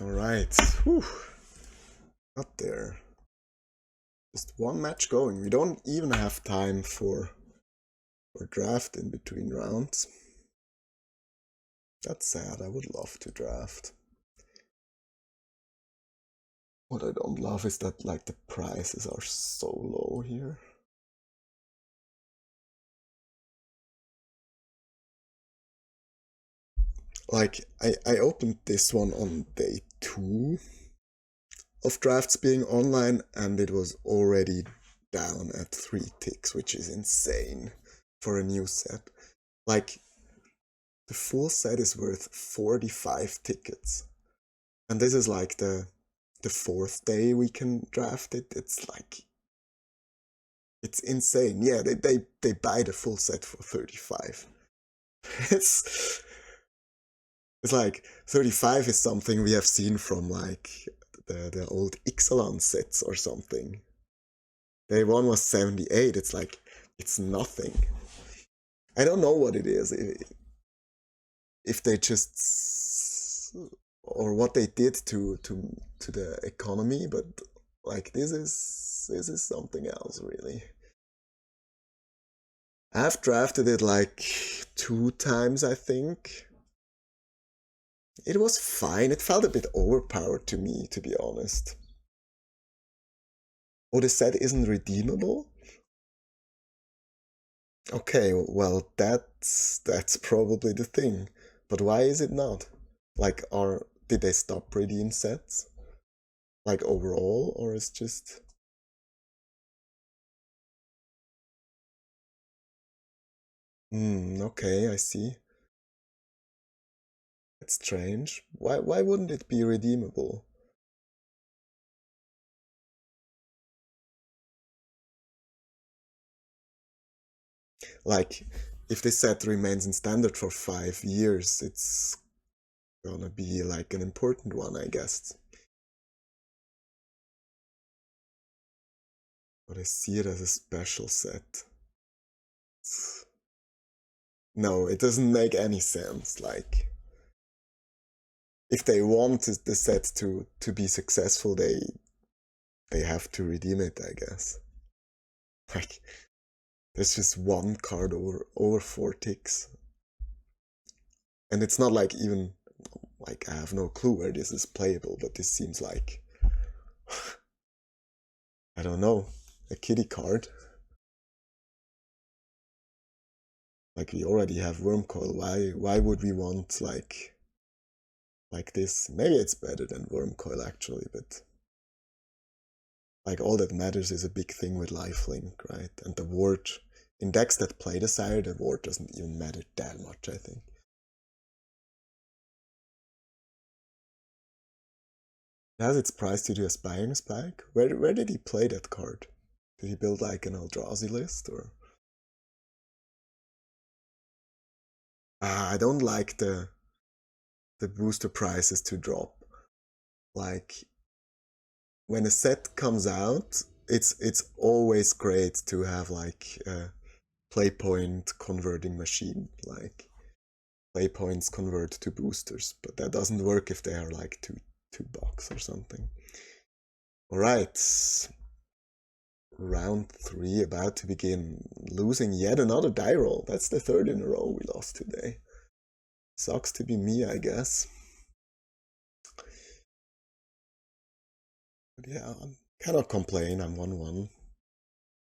Alright, whew. Got there. Just one match going. We don't even have time for draft in between rounds. That's sad. I would love to draft. What I don't love is that like the prices are so low here. Like I opened this one on day 2 of drafts being online and it was already down at 3 ticks, which is insane for a new set. Like the full set is worth 45 tickets. And this is like the 4th day we can draft it. It's like, it's insane. Yeah, they buy the full set for 35. It's like 35 is something we have seen from like the old Ixalan sets or something. Day 1 was 78. It's like, it's nothing. I don't know what it is. If they just, or what they did to the economy, but like this is something else really. I've drafted it like 2 times, I think. It was fine. It felt a bit overpowered to me, to be honest. Oh, the set isn't redeemable? Okay, well that's probably the thing. But why is it not? Like, did they stop redeem sets? Like overall, or is just... Okay, I see. It's strange. Why wouldn't it be redeemable? Like, if this set remains in standard for 5 years, it's gonna be like an important one, I guess. But I see it as a special set. No, it doesn't make any sense. Like, if they want the set to be successful, they have to redeem it, I guess. Like, there's just one card over 4 ticks. And it's not like even, like, I have no clue where this is playable, but this seems like, I don't know, a kitty card. Like, we already have Wormcoil. Why would we want like this? Maybe it's better than Wormcoil actually, but like all that matters is a big thing with lifelink, right? And the ward in decks that play the Sire, the ward doesn't even matter that much, I think. It has its price due to Aspiring Spike. Where did he play that card? Did he build like an Eldrazi list or? I don't like the booster prices to drop. Like, when a set comes out, it's always great to have like a play point converting machine, like play points convert to boosters, but that doesn't work if they are like $2 or something. All right, round 3 about to begin. Losing yet another die roll. That's the 3rd in a row we lost today. Sucks to be me, I guess. But yeah, I cannot complain. I'm 1-1.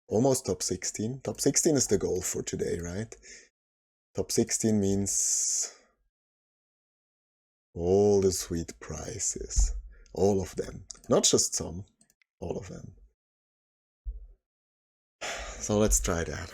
Almost top 16. Top 16 is the goal for today, right? Top 16 means all the sweet prizes. All of them. Not just some. All of them. So let's try that.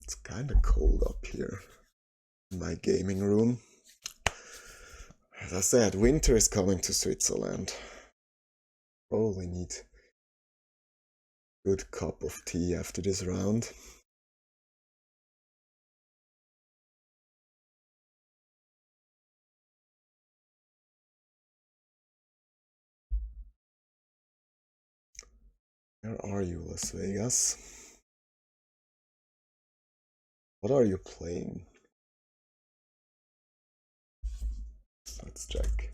It's kinda cold up here in my gaming room. As I said, winter is coming to Switzerland. Probably need a good cup of tea after this round. Where are you, Las Vegas? What are you playing? Let's check.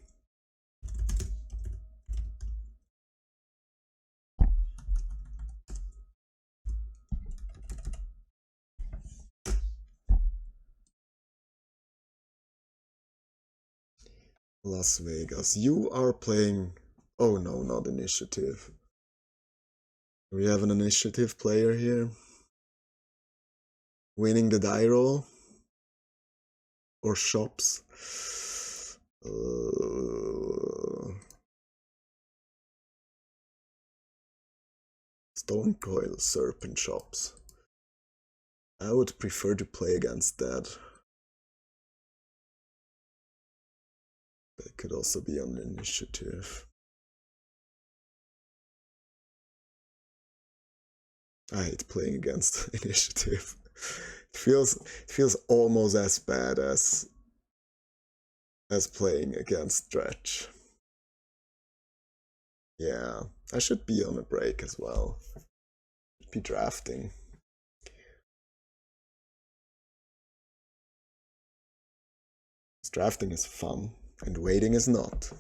Las Vegas. You are playing... Oh no, not initiative. We have an initiative player here. Winning the die roll. Or shops. Stone Coil Serpent shops. I would prefer to play against that. They could also be on initiative. I hate playing against initiative. It feels almost as bad as playing against Stretch. Yeah, I should be on a break as well. Should be drafting. Drafting is fun, and waiting is not.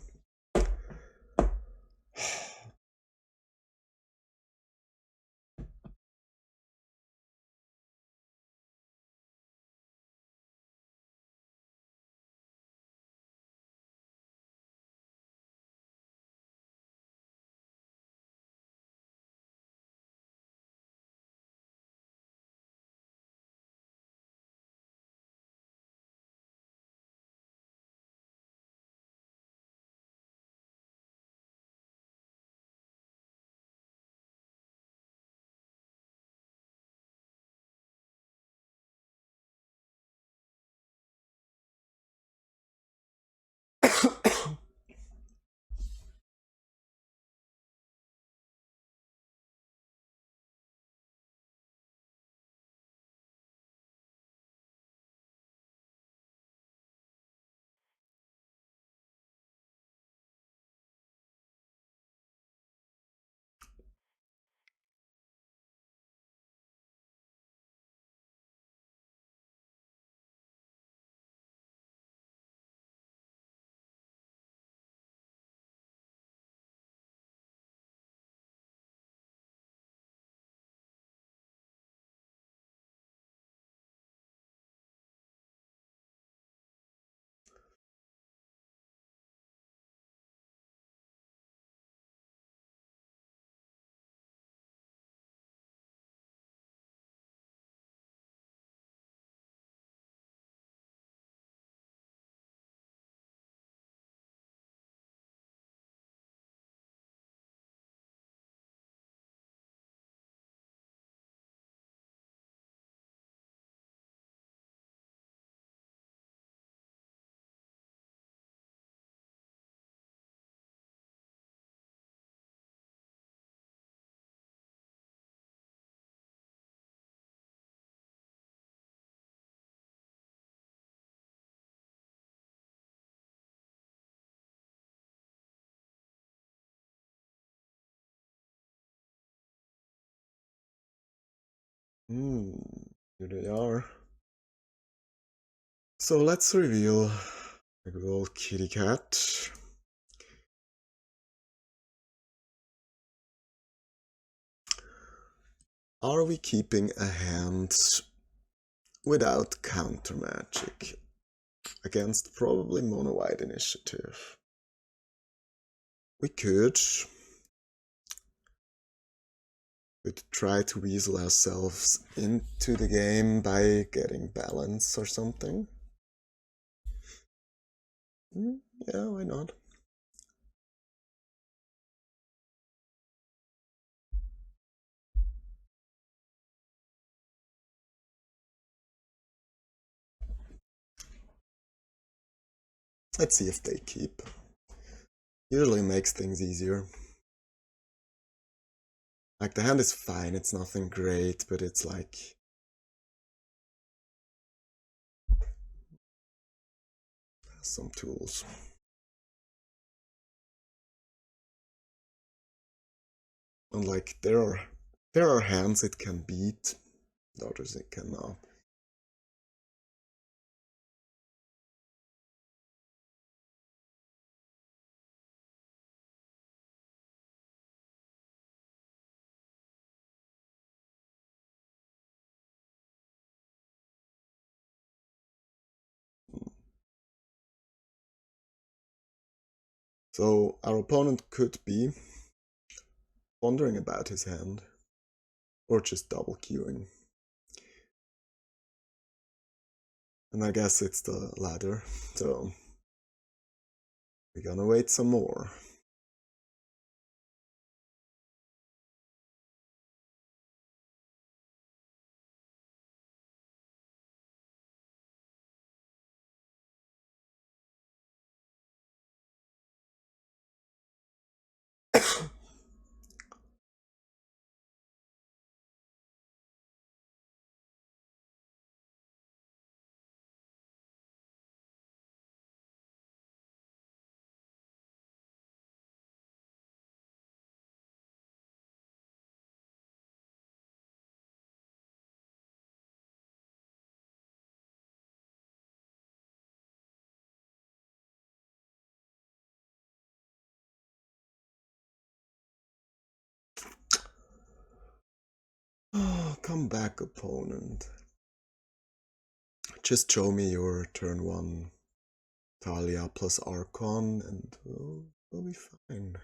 Hmm, here they are. So let's reveal a good old kitty cat. Are we keeping a hand without counter magic against probably mono white initiative? We could try to weasel ourselves into the game by getting balance or something. Yeah, why not? Let's see if they keep. Usually makes things easier. Like, the hand is fine, it's nothing great, but it's like... some tools. And like, there are hands it can beat, others it cannot. So our opponent could be wondering about his hand, or just double queuing. And I guess it's the latter, so we're gonna wait some more. Oh, come back, opponent. Just show me your turn 1 Talia plus Archon and we'll be fine.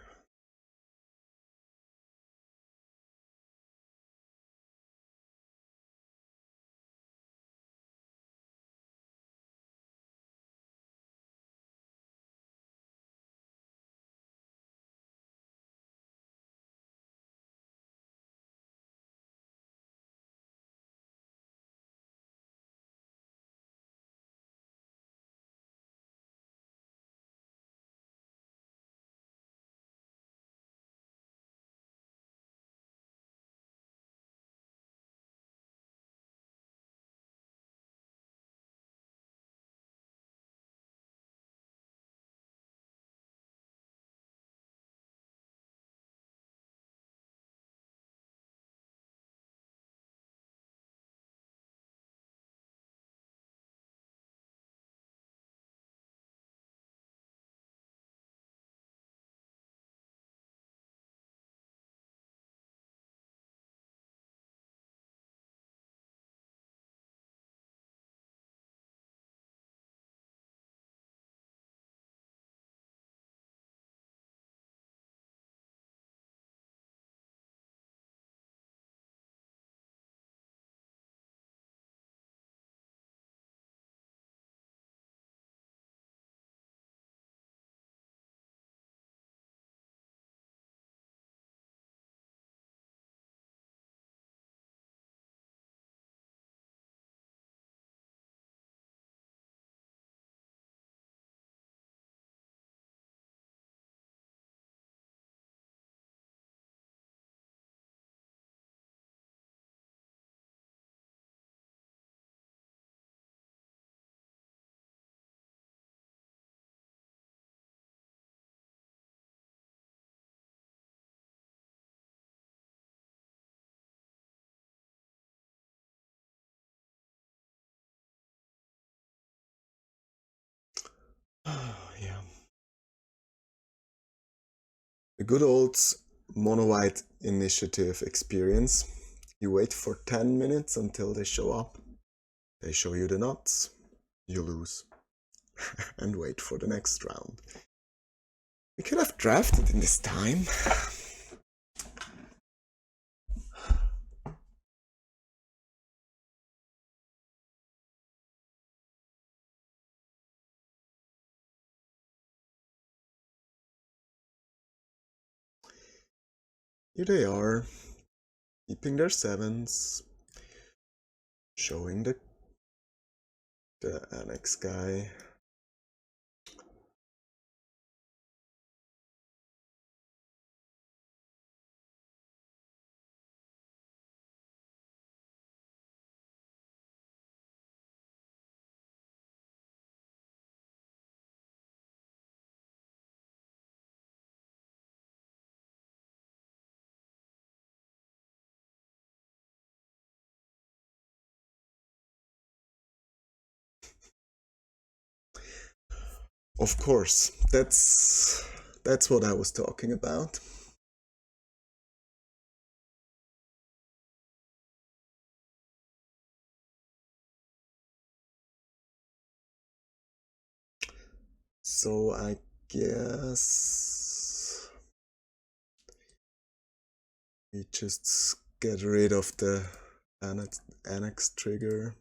Yeah. The good old mono-white initiative experience. You wait for 10 minutes until they show up. They show you the nuts. You lose. And wait for the next round. We could have drafted in this time. Here they are, keeping their sevens, showing the annex guy. Of course, that's what I was talking about. So I guess we just get rid of the annex trigger.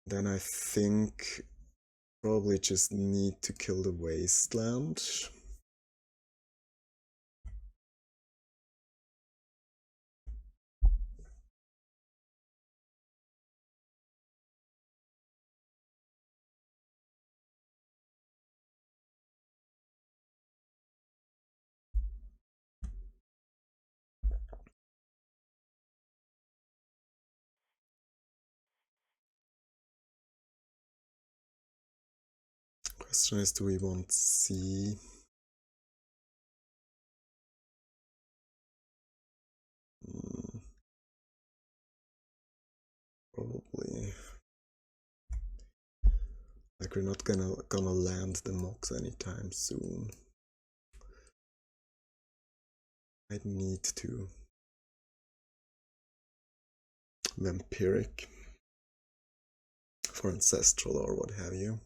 Then I think probably just need to kill the wasteland. Question is, do we want C? Probably. Like we're not gonna land the mocks anytime soon. I'd need to. Vampiric. For ancestral or what have you.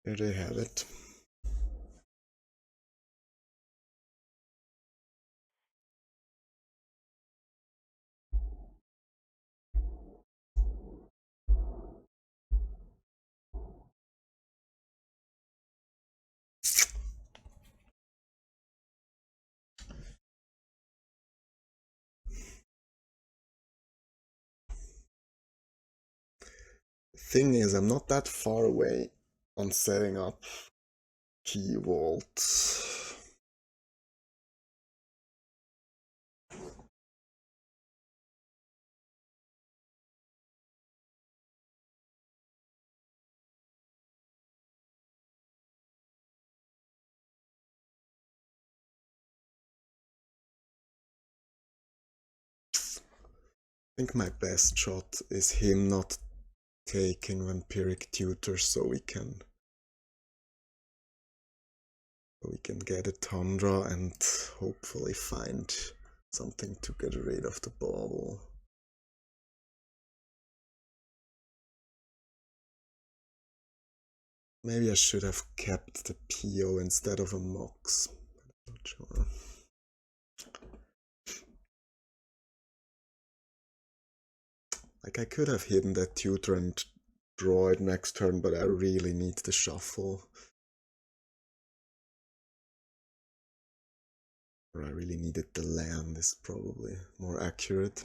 Here they have it. Thing is, I'm not that far away on setting up key vault. I think my best shot is him not taking Vampiric Tutor so we can get a Tundra and hopefully find something to get rid of the bauble. Maybe I should have kept the PO instead of a Mox. I'm not sure. Like I could have hidden that tutor and draw it next turn, but I really need the shuffle. Or I really needed the land is probably more accurate.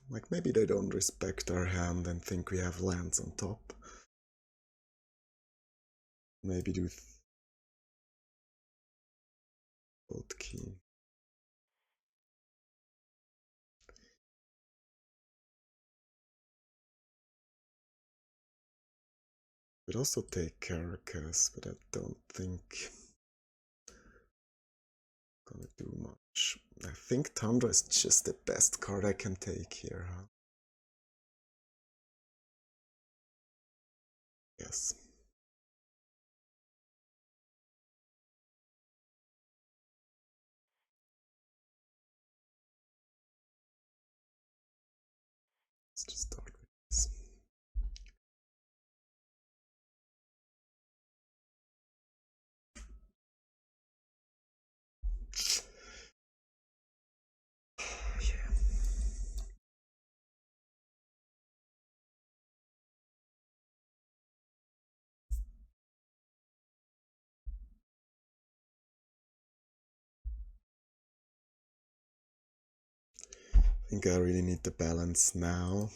Like maybe they don't respect our hand and think we have lands on top. Maybe do fold key. Could also take Caracas, but I don't think gonna do much. I think Tundra is just the best card I can take here, huh? Yes. Let's just start with this. Yeah. I think I really need the balance now.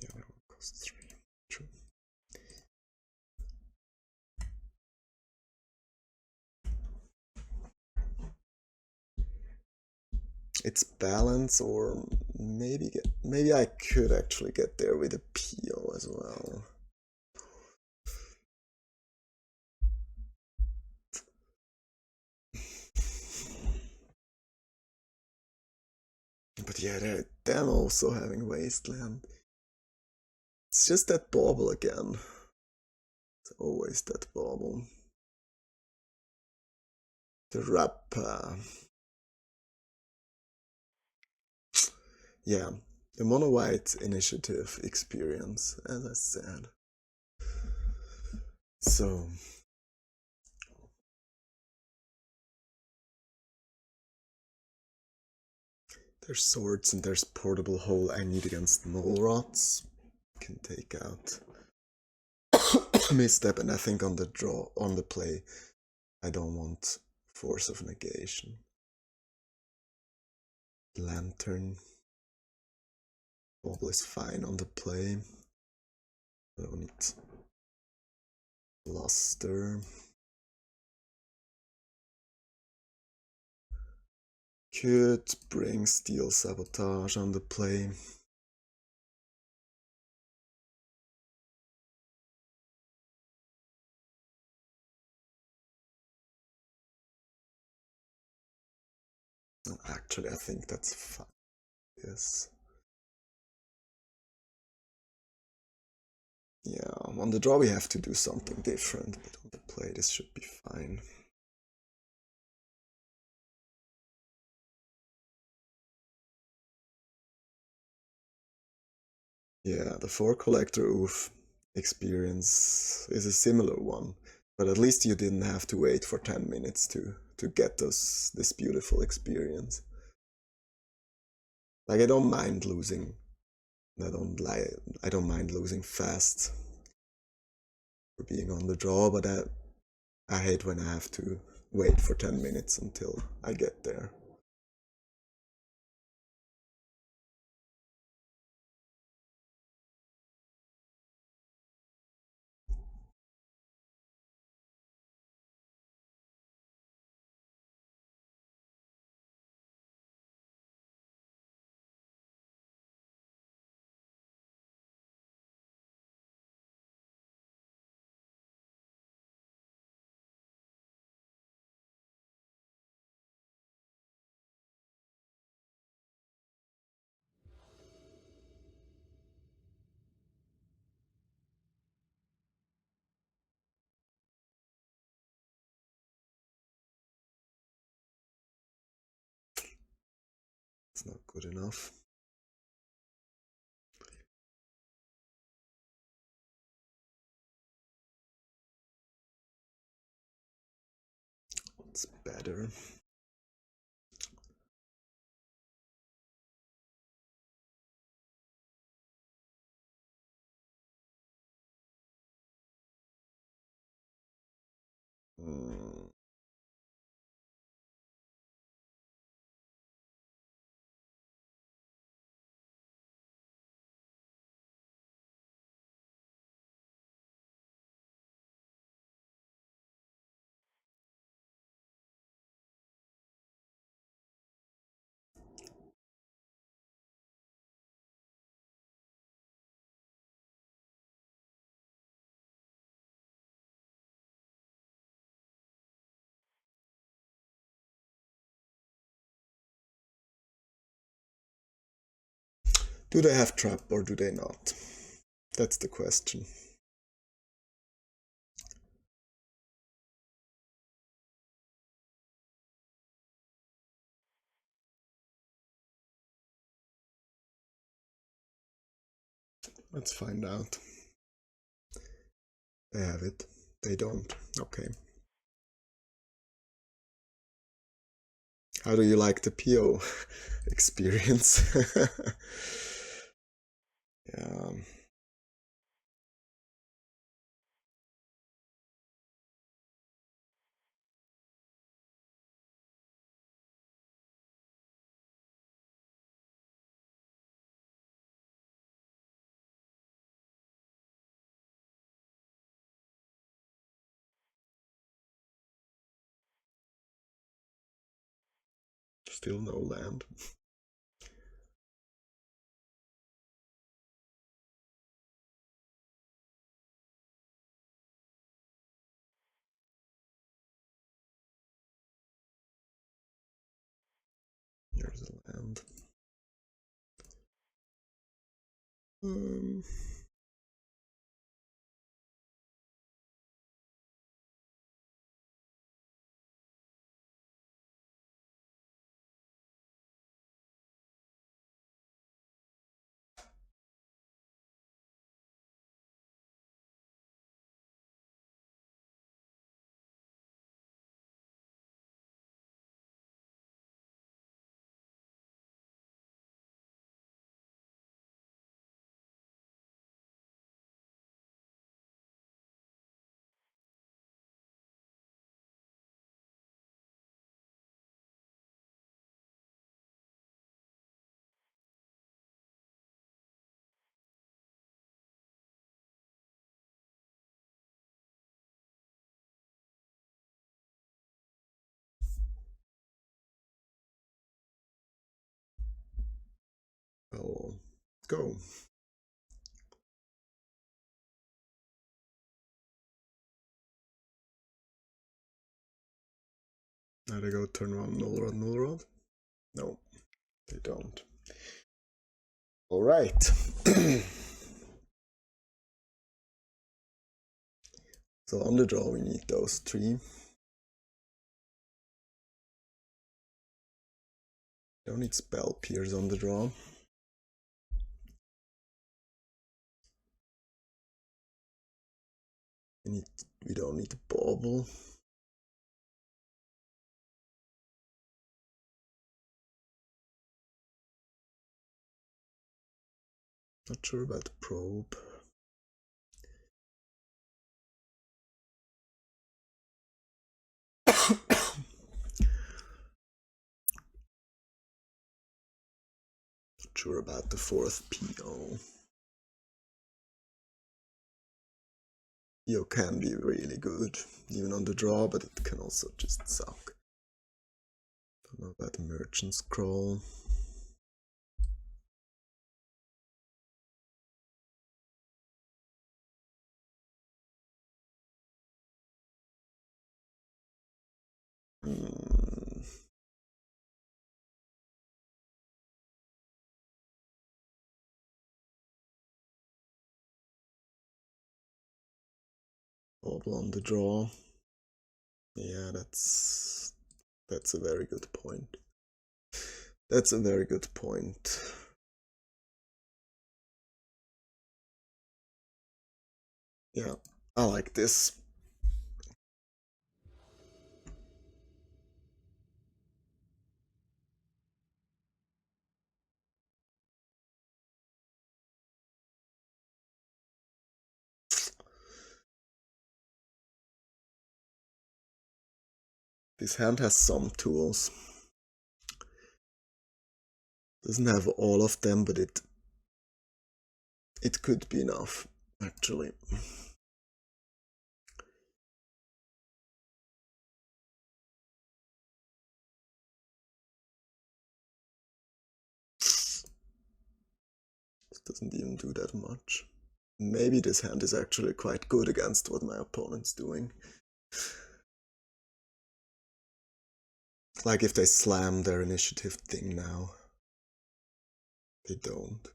Yeah, that will cost 3. True. It's balance, or maybe I could actually get there with a PO as well. But yeah, they're them also having wasteland. It's just that bauble again. It's always that bauble. The Rappa. Yeah, the mono white initiative experience, as I said. So there's swords and there's portable hole I need against mole rots. Can take out misstep, and I think on the draw, on the play, I don't want force of negation. Lantern. Bauble is fine on the play. I don't need luster. Could bring steel sabotage on the play. Actually, I think that's fine. Yes. Yeah, on the draw we have to do something different, but on the play this should be fine. Yeah, the 4 collector oof experience is a similar one, but at least you didn't have to wait for 10 minutes to get this beautiful experience. Like I don't mind losing. I don't mind losing fast for being on the draw, but I hate when I have to wait for 10 minutes until I get there. It's not good enough. It's better. Hmm. Do they have trap or do they not? That's the question. Let's find out. They have it. They don't. Okay. How do you like the PO experience? Yeah. Still no land. Here's a land. Um, well, go. Now they go turn around, null rod, null rod. No, they don't. All right. So on the draw we need those three. Don't need spell pierce on the draw. We don't need a bauble. Not sure about the probe. Not sure about the fourth PO. PO can be really good, even on the draw, but it can also just suck. Don't know about the merchant scroll. Bauble on the draw. Yeah, that's a very good point. That's a very good point. Yeah, I like this. This hand has some tools. Doesn't have all of them, but it could be enough, actually. It doesn't even do that much. Maybe this hand is actually quite good against what my opponent's doing. Like if they slam their initiative thing now. They don't.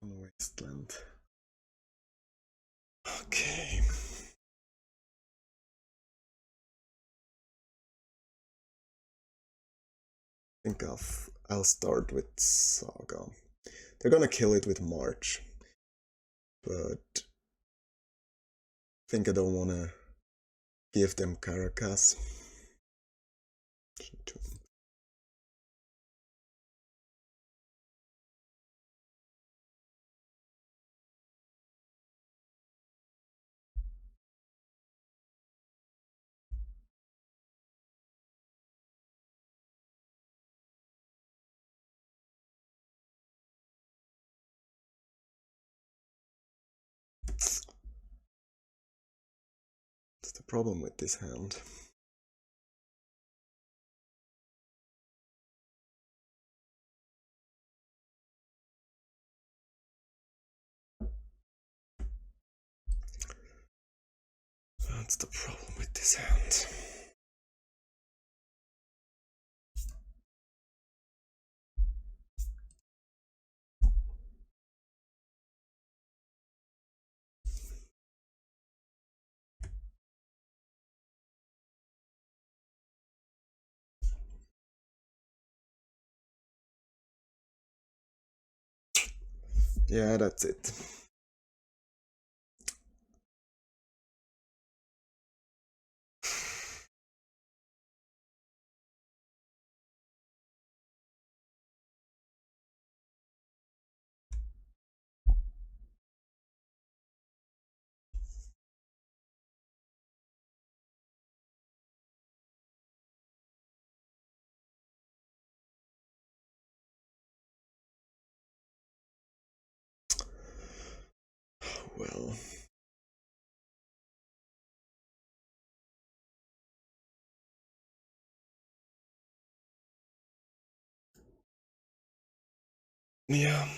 Wasteland. Okay. I think I'll start with Saga. They're gonna kill it with March, but I think I don't wanna give them Caracas. That's the problem with this hand. That's the problem with this hand. Yeah, that's it. Well. Yeah.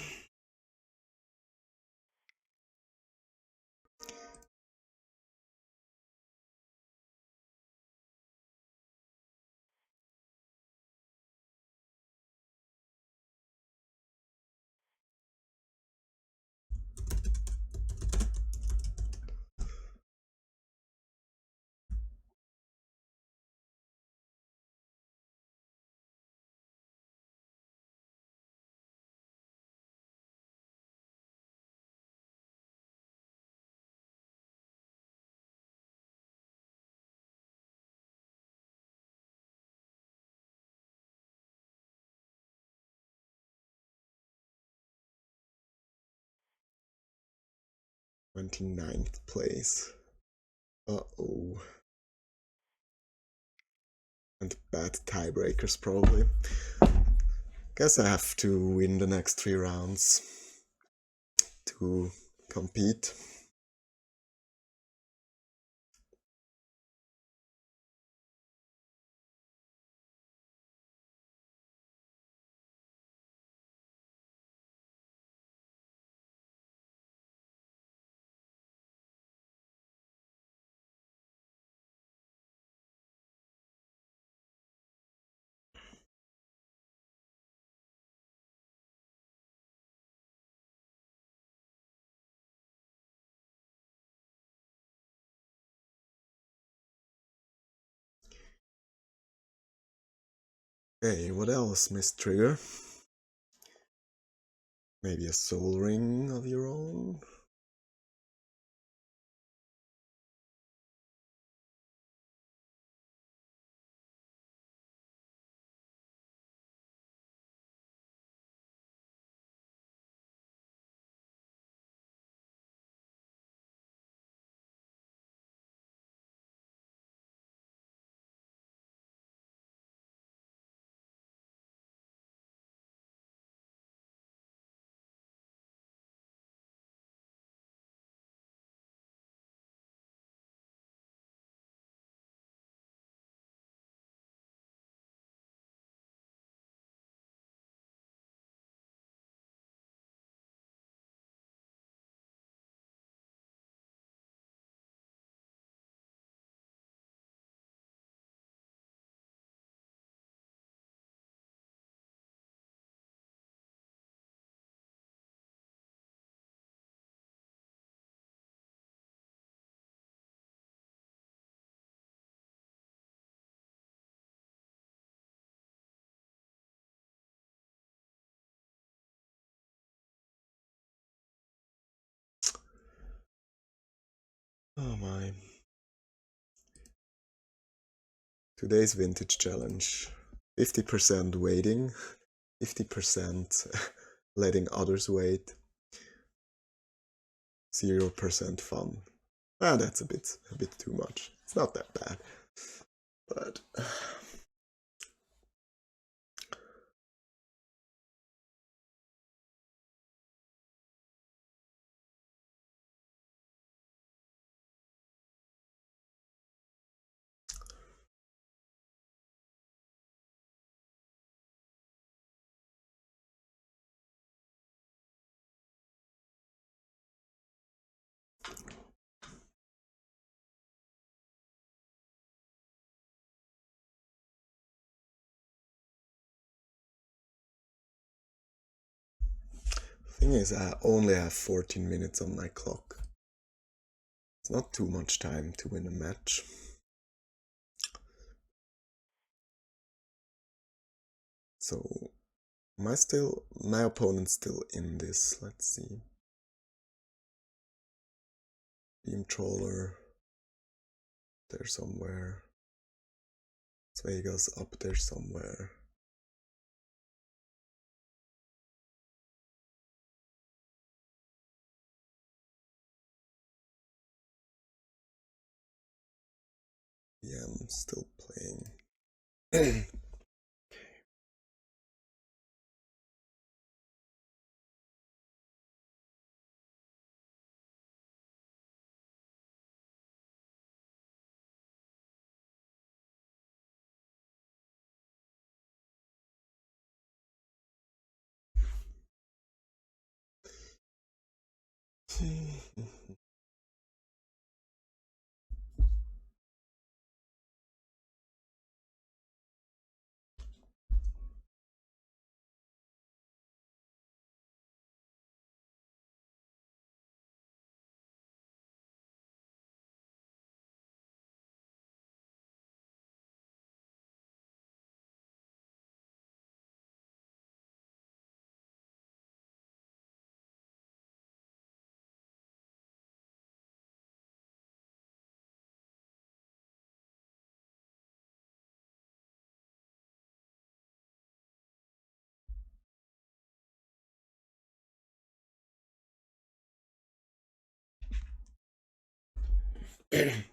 Twenty-ninth place. Uh-oh. And bad tiebreakers, probably. Guess I have to win the next 3 rounds to compete. Okay, what else, Miss Trigger? Maybe a soul ring of your own? Oh my. Today's vintage challenge. 50% waiting, 50% letting others wait, 0% fun. Ah, that's a bit too much. It's not that bad. But thing is, I only have 14 minutes on my clock. It's not too much time to win a match. So my opponent's still in this. Let's see. Beam Trawler there somewhere. Vegas up there somewhere. Yeah, I'm still playing. Okay,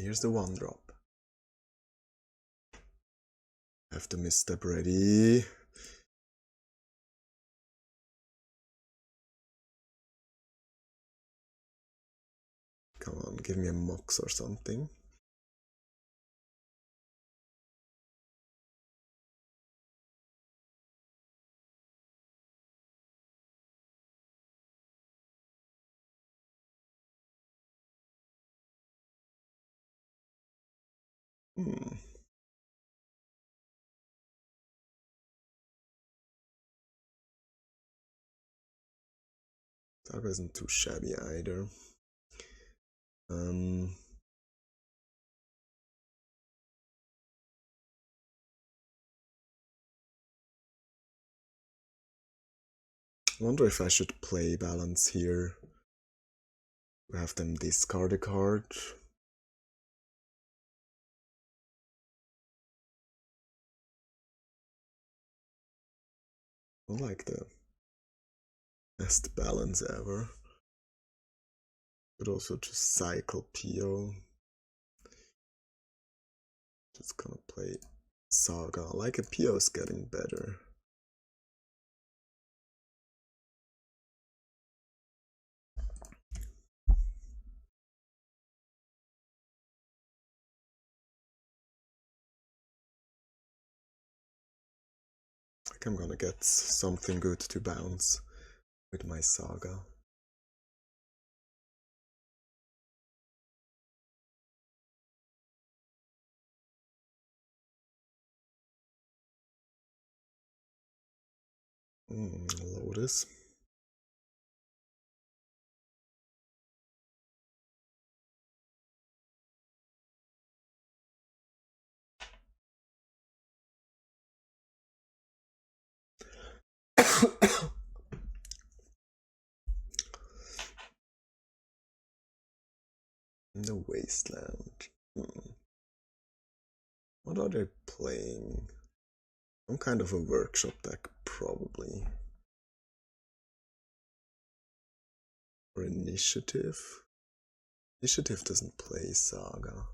here's the one drop. Have the misstep ready. Come on, give me a mox or something. Hmm. That wasn't too shabby either. wonder if I should play balance here. We have them discard a card. Not like the best balance ever. Could also just cycle PO. Just gonna play Saga. Like a PO is getting better. I think I'm gonna get something good to bounce with my Saga. Lotus. The Wasteland. What are they playing? Some kind of a workshop deck, probably. Or Initiative? Initiative doesn't play Saga.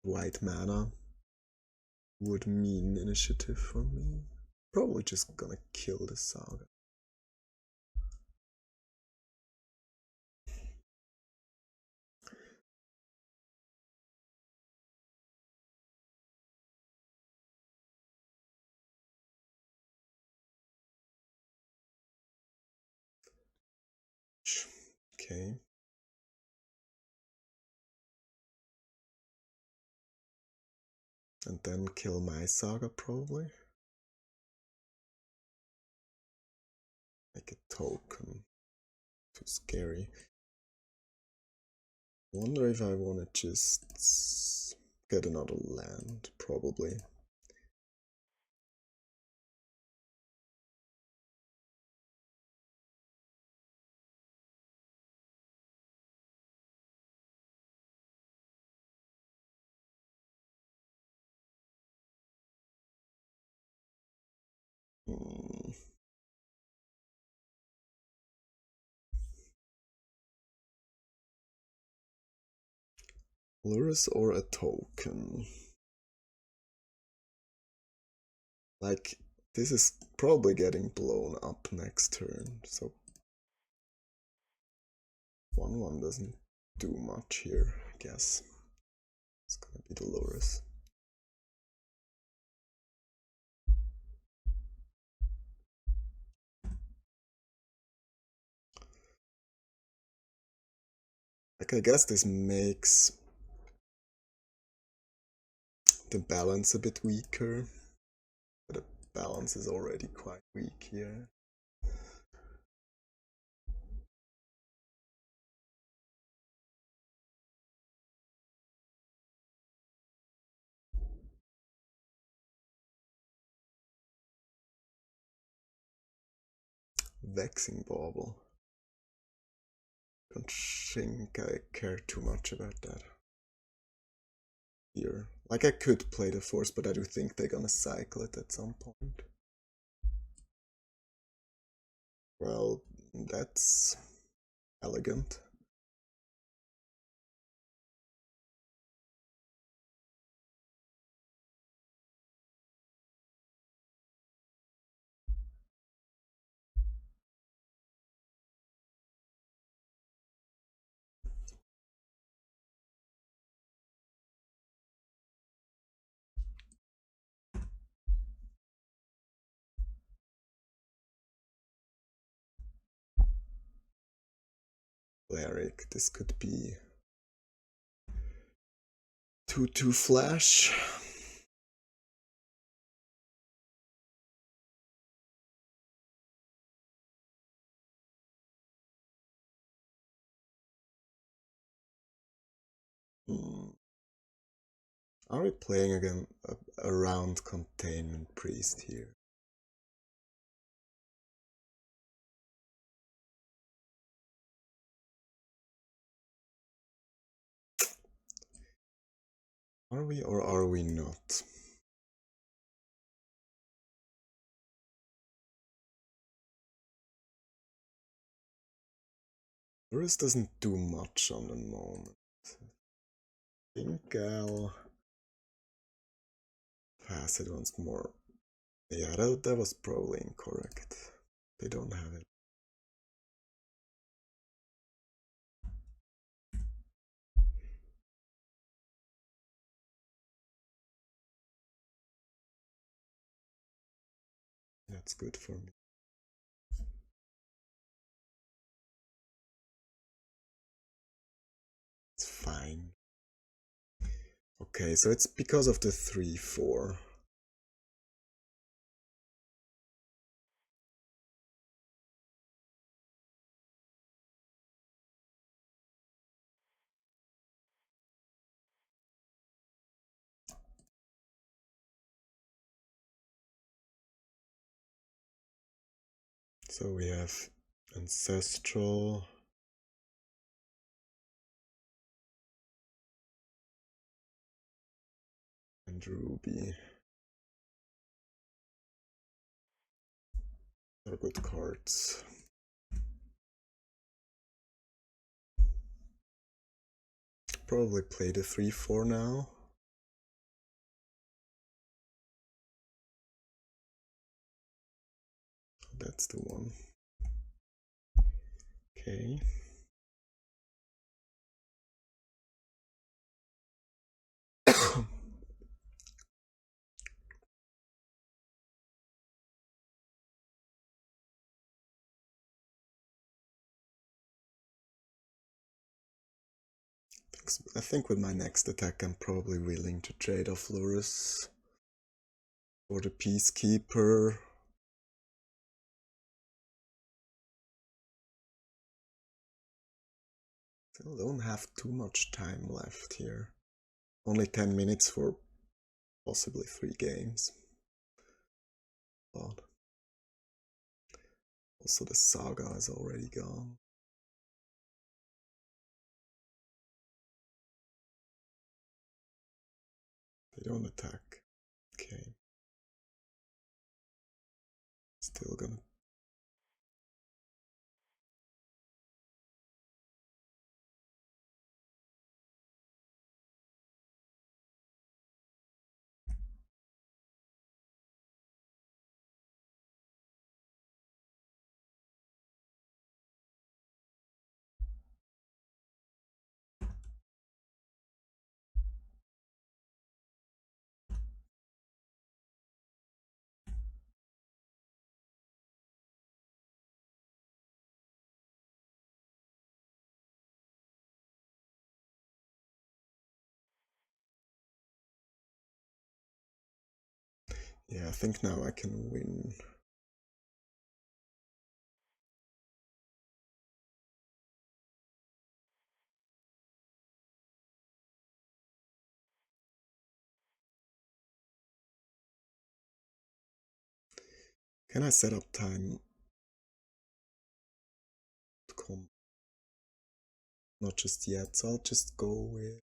White mana would mean Initiative for me. Probably just gonna kill the Saga. Okay. And then kill my Saga, probably. Make a token. Too scary. Wonder if I wanna just get another land, probably. Lurus or a token? Like, this is probably getting blown up next turn, so 1/1 doesn't do much here, I guess. It's gonna be the Lurus. Like, I guess this makes the balance a bit weaker, but the balance is already quite weak here. Vexing Bauble. Don't think I care too much about that. Here. Like, I could play the Force, but I do think they're gonna cycle it at some point. Well, that's elegant. Cleric, this could be 2/2 flash. Hmm. Are we playing again around Containment Priest here? Are we or are we not? Lurus doesn't do much on the moment. I think I'll pass it once more. Yeah, that was probably incorrect. They don't have it. That's good for me. It's fine. Okay, so it's because of the 3-4. So we have Ancestral. And Ruby. They're good cards. Probably play the 3-4 now. That's the one. Okay. I think with my next attack I'm probably willing to trade off Lurus for the Peacekeeper. Still don't have too much time left here. Only 10 minutes for possibly 3 games. But also the Saga is already gone. They don't attack. Okay. Still gonna. Yeah, I think now I can win. Can I set up time? Not just yet, so I'll just go with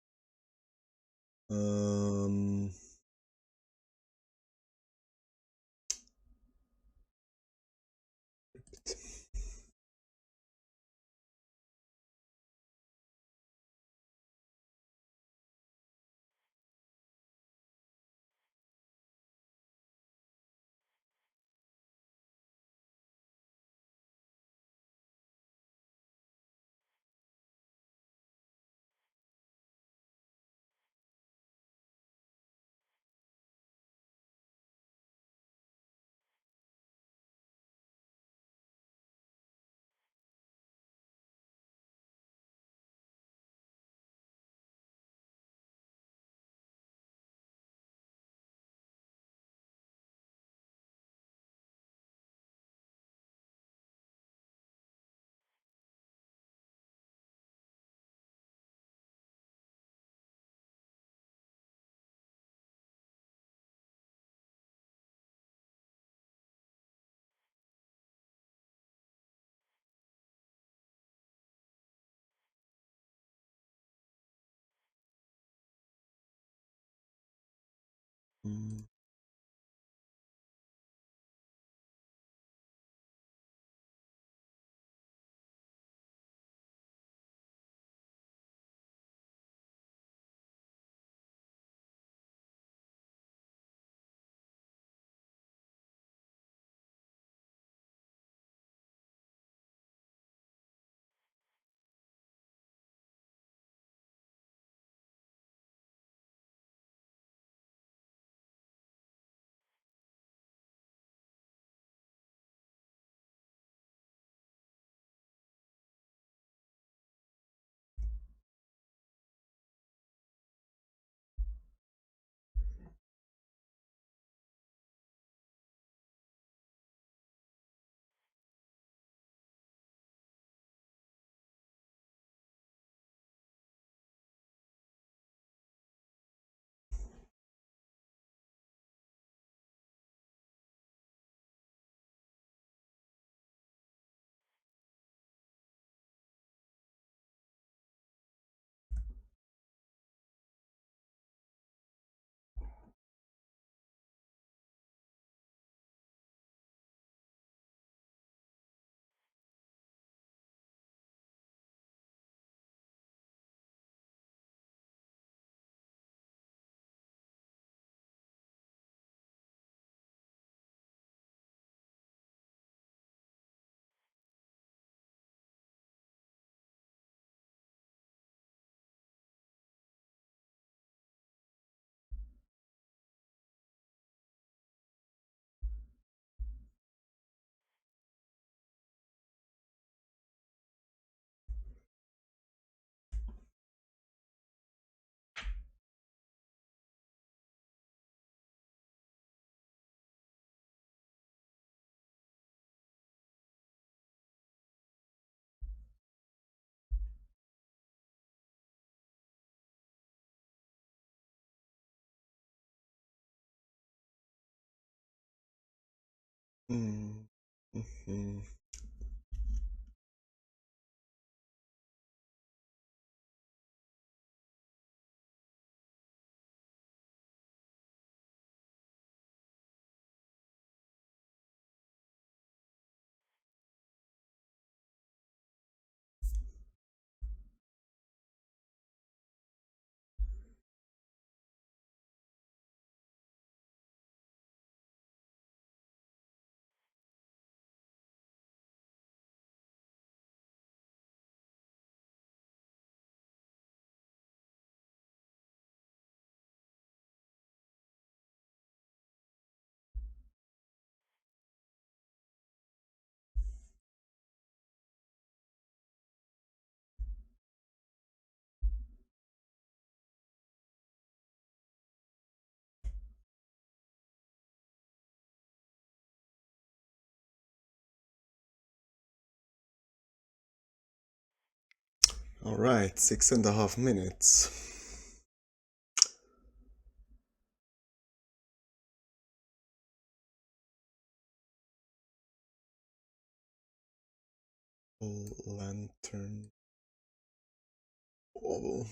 Mhm. All right, 6.5 minutes. Lantern. Oh.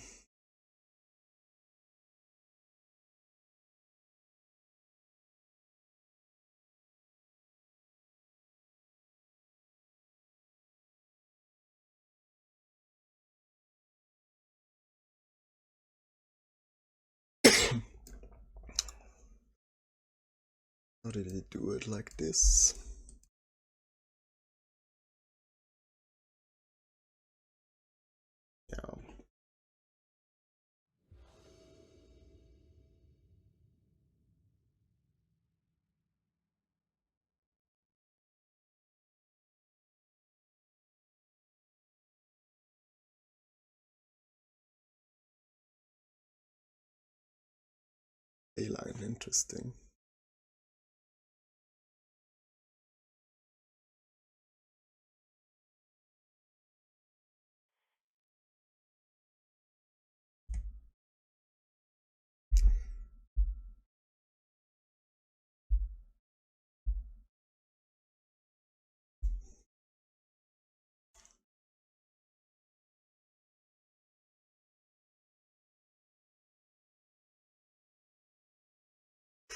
How did he do it like this? Yeah. A-line, interesting.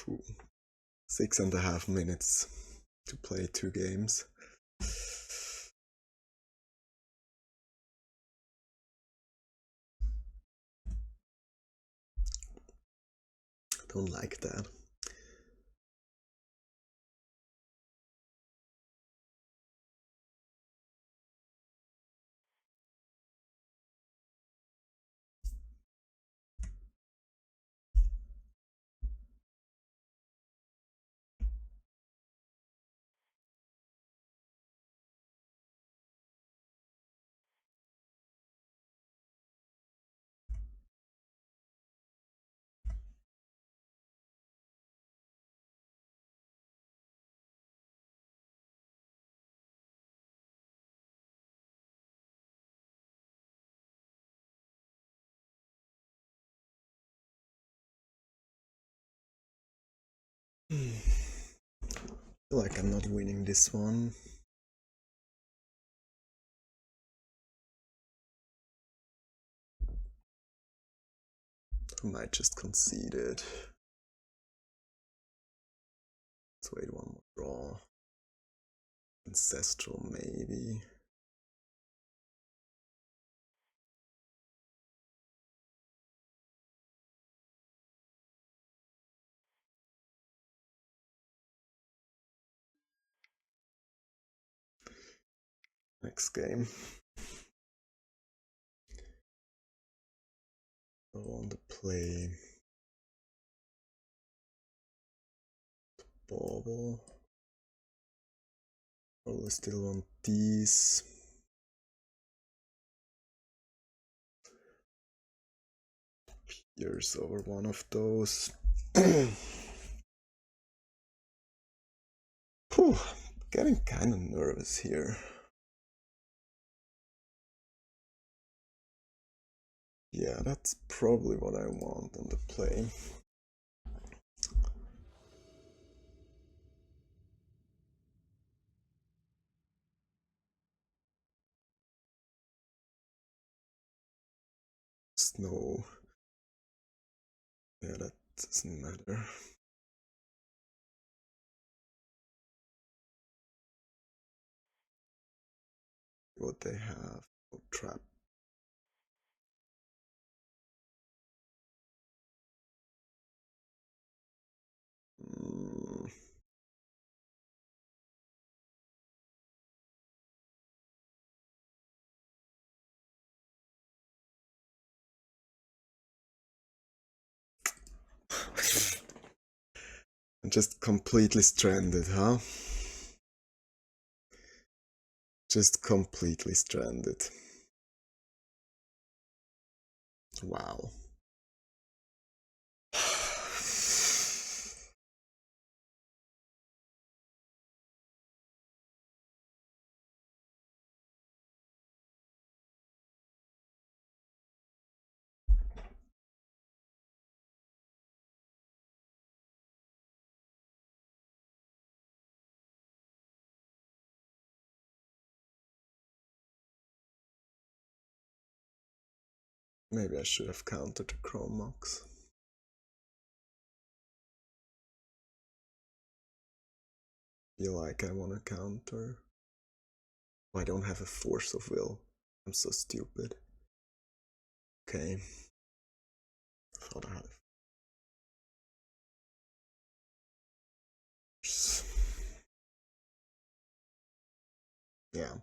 Phew. 6.5 minutes to play 2 games. Don't like that. I feel like I'm not winning this one. I might just concede it. Let's wait one more draw. Ancestral, maybe. Next game. I want to play bauble. Probably still want these. Here's over one of those. Whew, getting kind of nervous here. Yeah, that's probably what I want on the play. Snow. Yeah, that doesn't matter. What they have. Oh, trap. Mm. I'm just completely stranded, huh? Just completely stranded. Wow. Maybe I should have countered the Chrome Mox. Feel like I want to counter. Oh, I don't have a force of will. I'm so stupid. Okay. I thought I had a force. Yeah.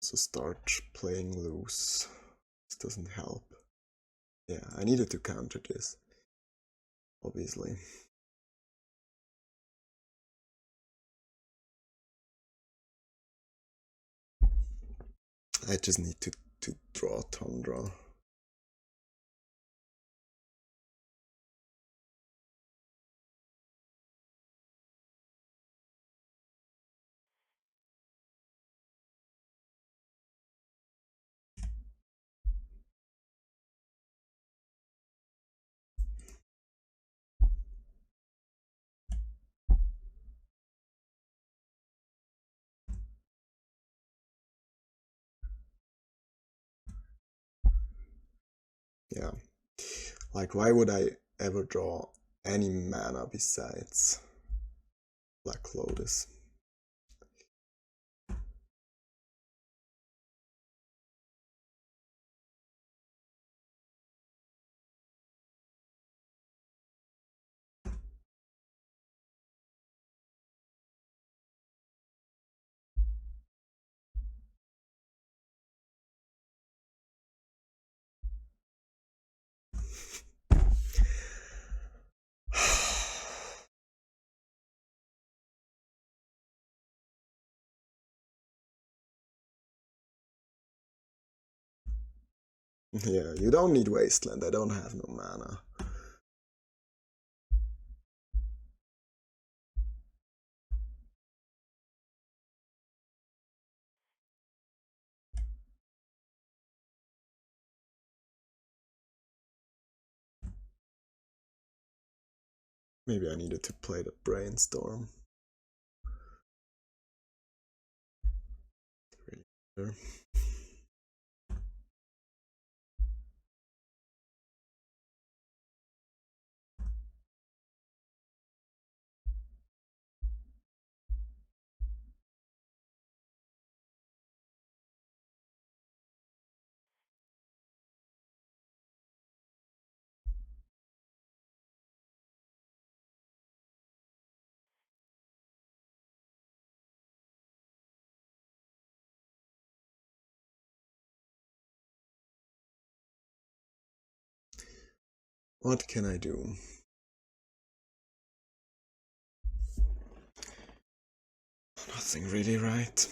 So start playing loose. This doesn't help. Yeah, I needed to counter this. Obviously. I just need to draw Tundra. Yeah. Like, why would I ever draw any mana besides Black Lotus. Yeah, you don't need Wasteland, I don't have no mana. Maybe I needed to play the Brainstorm. Really. What can I do? Nothing really, right?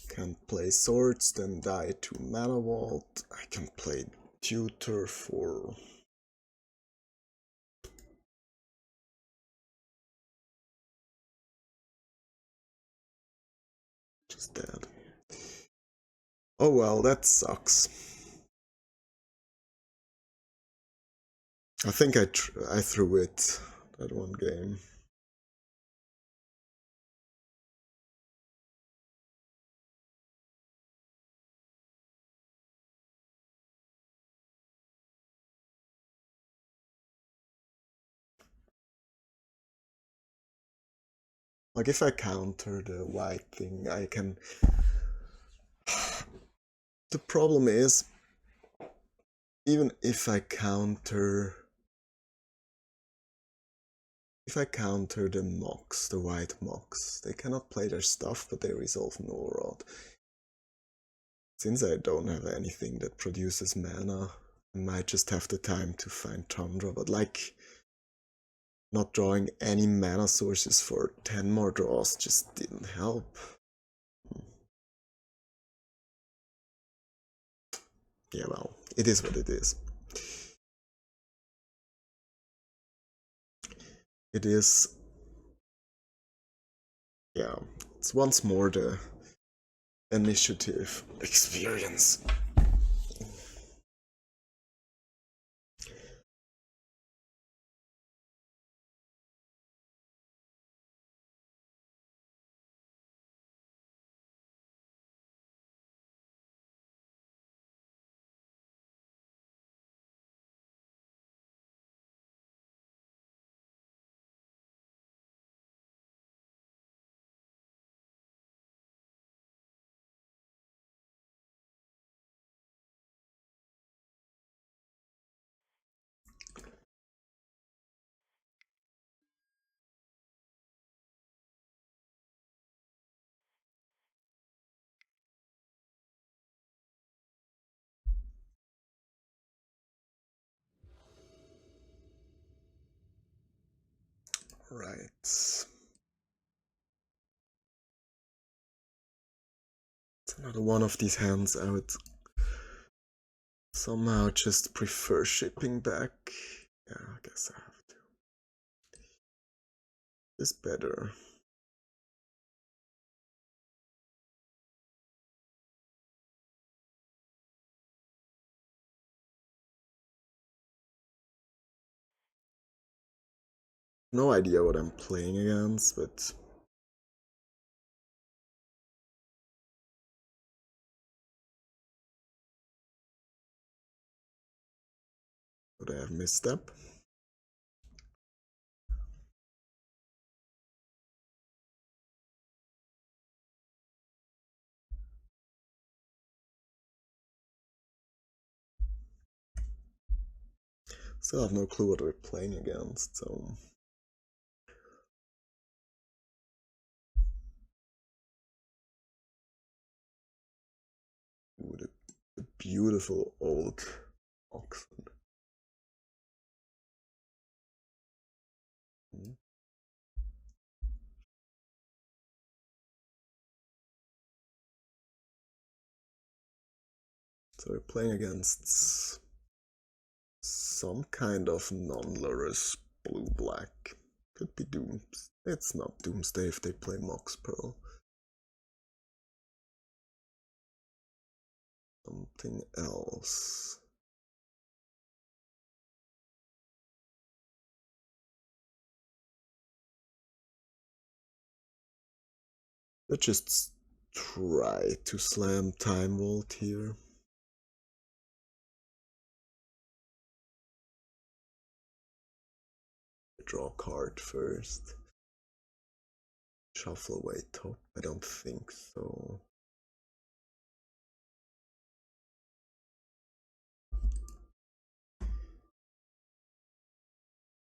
Can't play Swords, then die to Mana Vault. I can play Tutor for... just dead. Oh well, that sucks. I think I threw it that one game. Like if I counter the white thing, I can... The problem is, even if I counter... If I counter the mocks, the white mocks, they cannot play their stuff, but they resolve no rod. Since I don't have anything that produces mana, I might just have the time to find Tundra, but like, not drawing any mana sources for 10 more draws just didn't help. Yeah, well, it is what it is. It is... yeah, it's once more the initiative experience. Right. It's another one of these hands I would somehow just prefer shipping back. Yeah, I guess I have to. This better. No idea what I'm playing against, but Could I have misstep? Still have no clue what we're playing against, so... Ooh, the beautiful old oxen. So we're playing against some kind of non-Lurus blue-black. Could be Dooms. It's not Doomsday if they play Mox Pearl. Something else. Let's just try to slam Time Vault here. Draw a card first. Shuffle away top. I don't think so.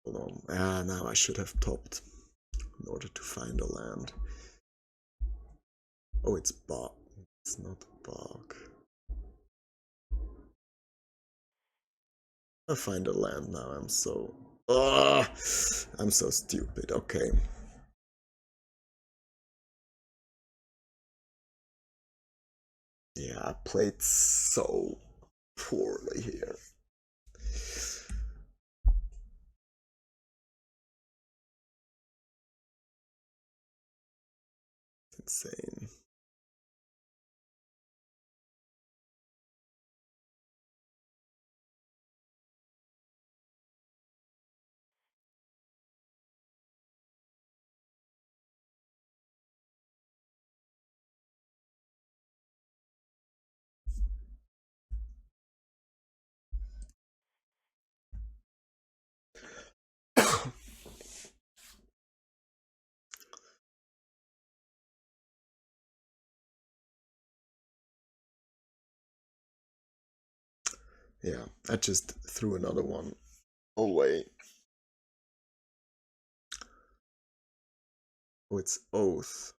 Hold on. Ah, now I should have topped in order to find a land. Oh, it's bog. It's not bog. I find a land now. I'm so... Ugh! I'm so stupid. Okay. Yeah, I played so poorly here. Insane. Yeah, I just threw another one away. Oh, it's Oath.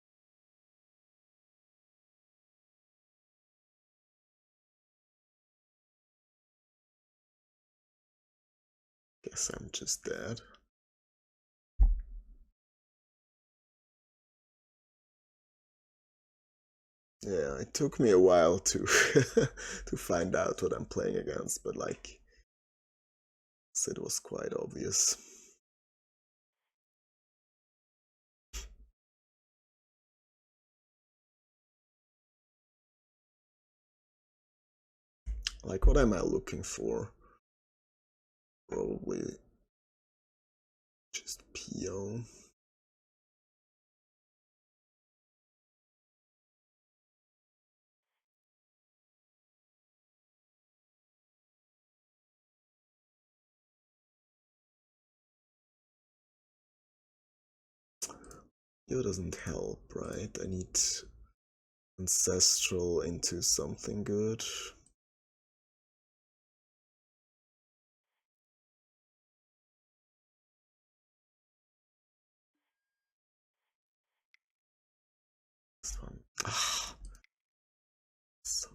Guess I'm just dead. Yeah, it took me a while to to find out what I'm playing against, but like, it was quite obvious. Like, what am I looking for? Probably just PO. PO doesn't help, right? I need Ancestral into something good. This one. Ah, so...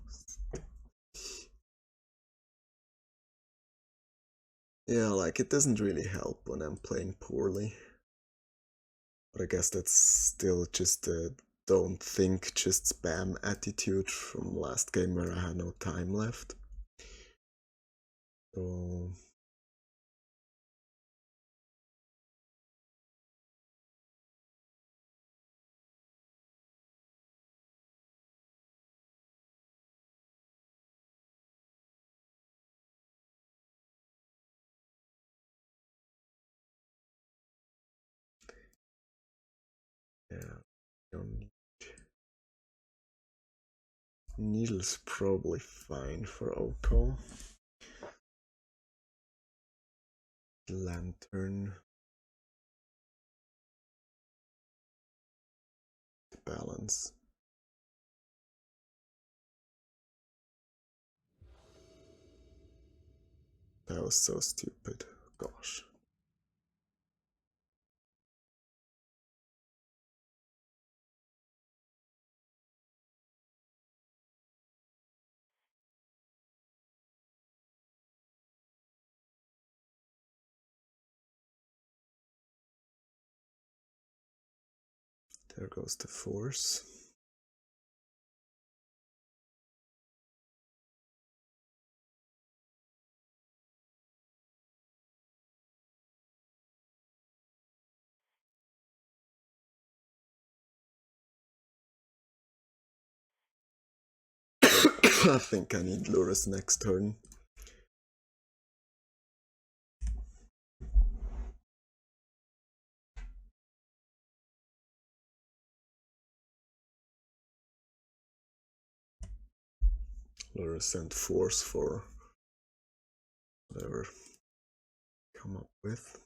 Yeah, like, it doesn't really help when I'm playing poorly. But I guess that's still just a don't think, just spam attitude from last game where I had no time left. So... yeah, don't need... Needle's probably fine for Oko. lantern. The balance. That was so stupid. Gosh. There goes the force. I think I need Lura's next turn. Lura sent force for whatever come up with.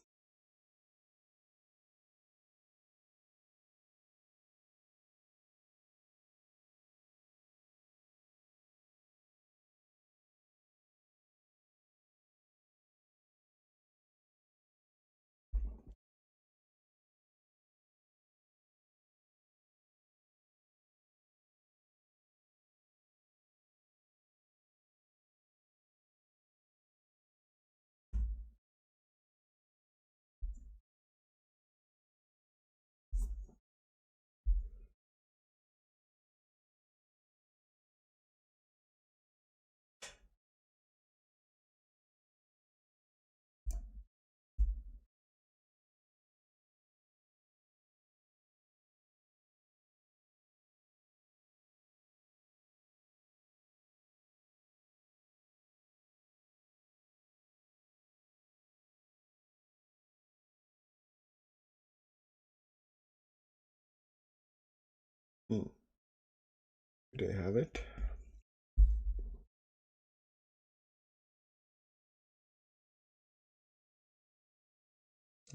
Do they have it?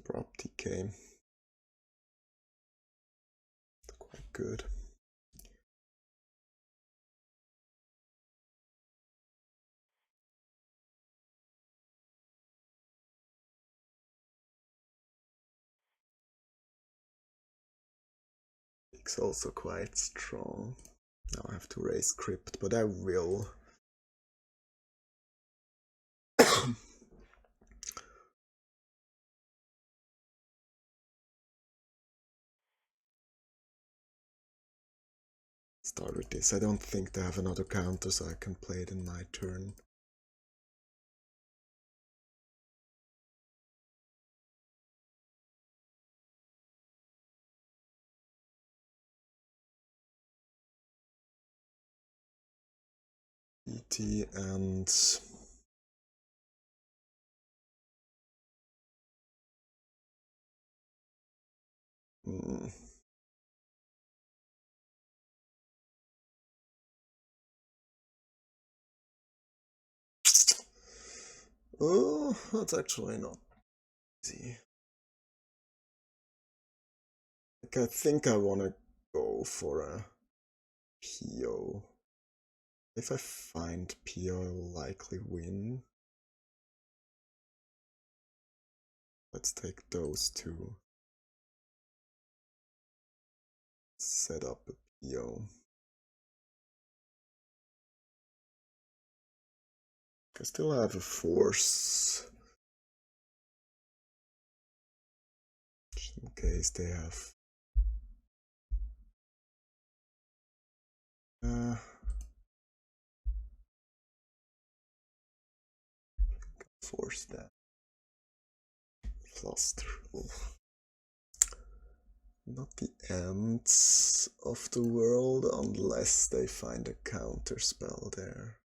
Drop TK. Quite good. It's also quite strong. Now I have to raise crypt, but I will. Start with this. I don't think they have another counter, so I can play it in my turn. ET and oh, that's actually not easy. Like, I think I want to go for a PO. If I find PO, I'll likely win. Let's take those two. Set up a PO. I still have a force. Just in case they have force that. Fluster. Not the ends of the world unless they find a counter spell there.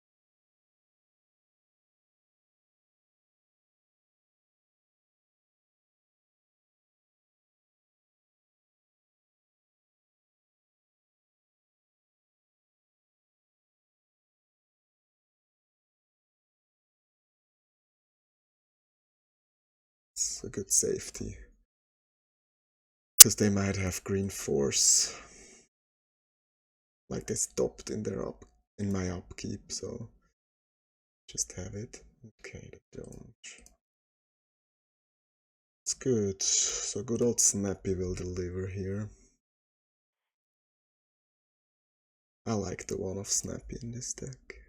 It's a good safety. Because they might have green force. Like they stopped in my upkeep, so just have it. Okay, they don't. It's good. So good old Snappy will deliver here. I like the one of Snappy in this deck.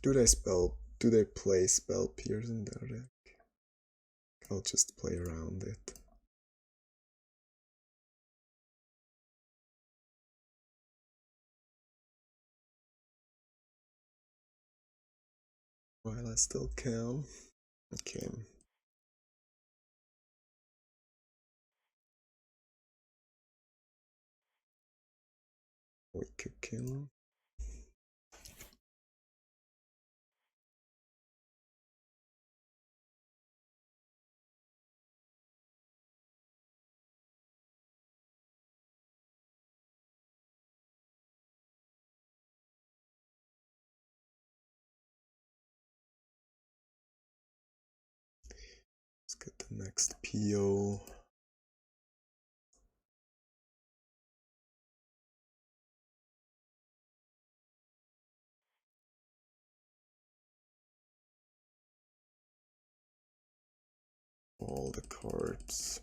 Do they play Spell Pierce in their deck? I'll just play around it. While I still can. Okay. We could kill. Let's get the next PO. All the cards.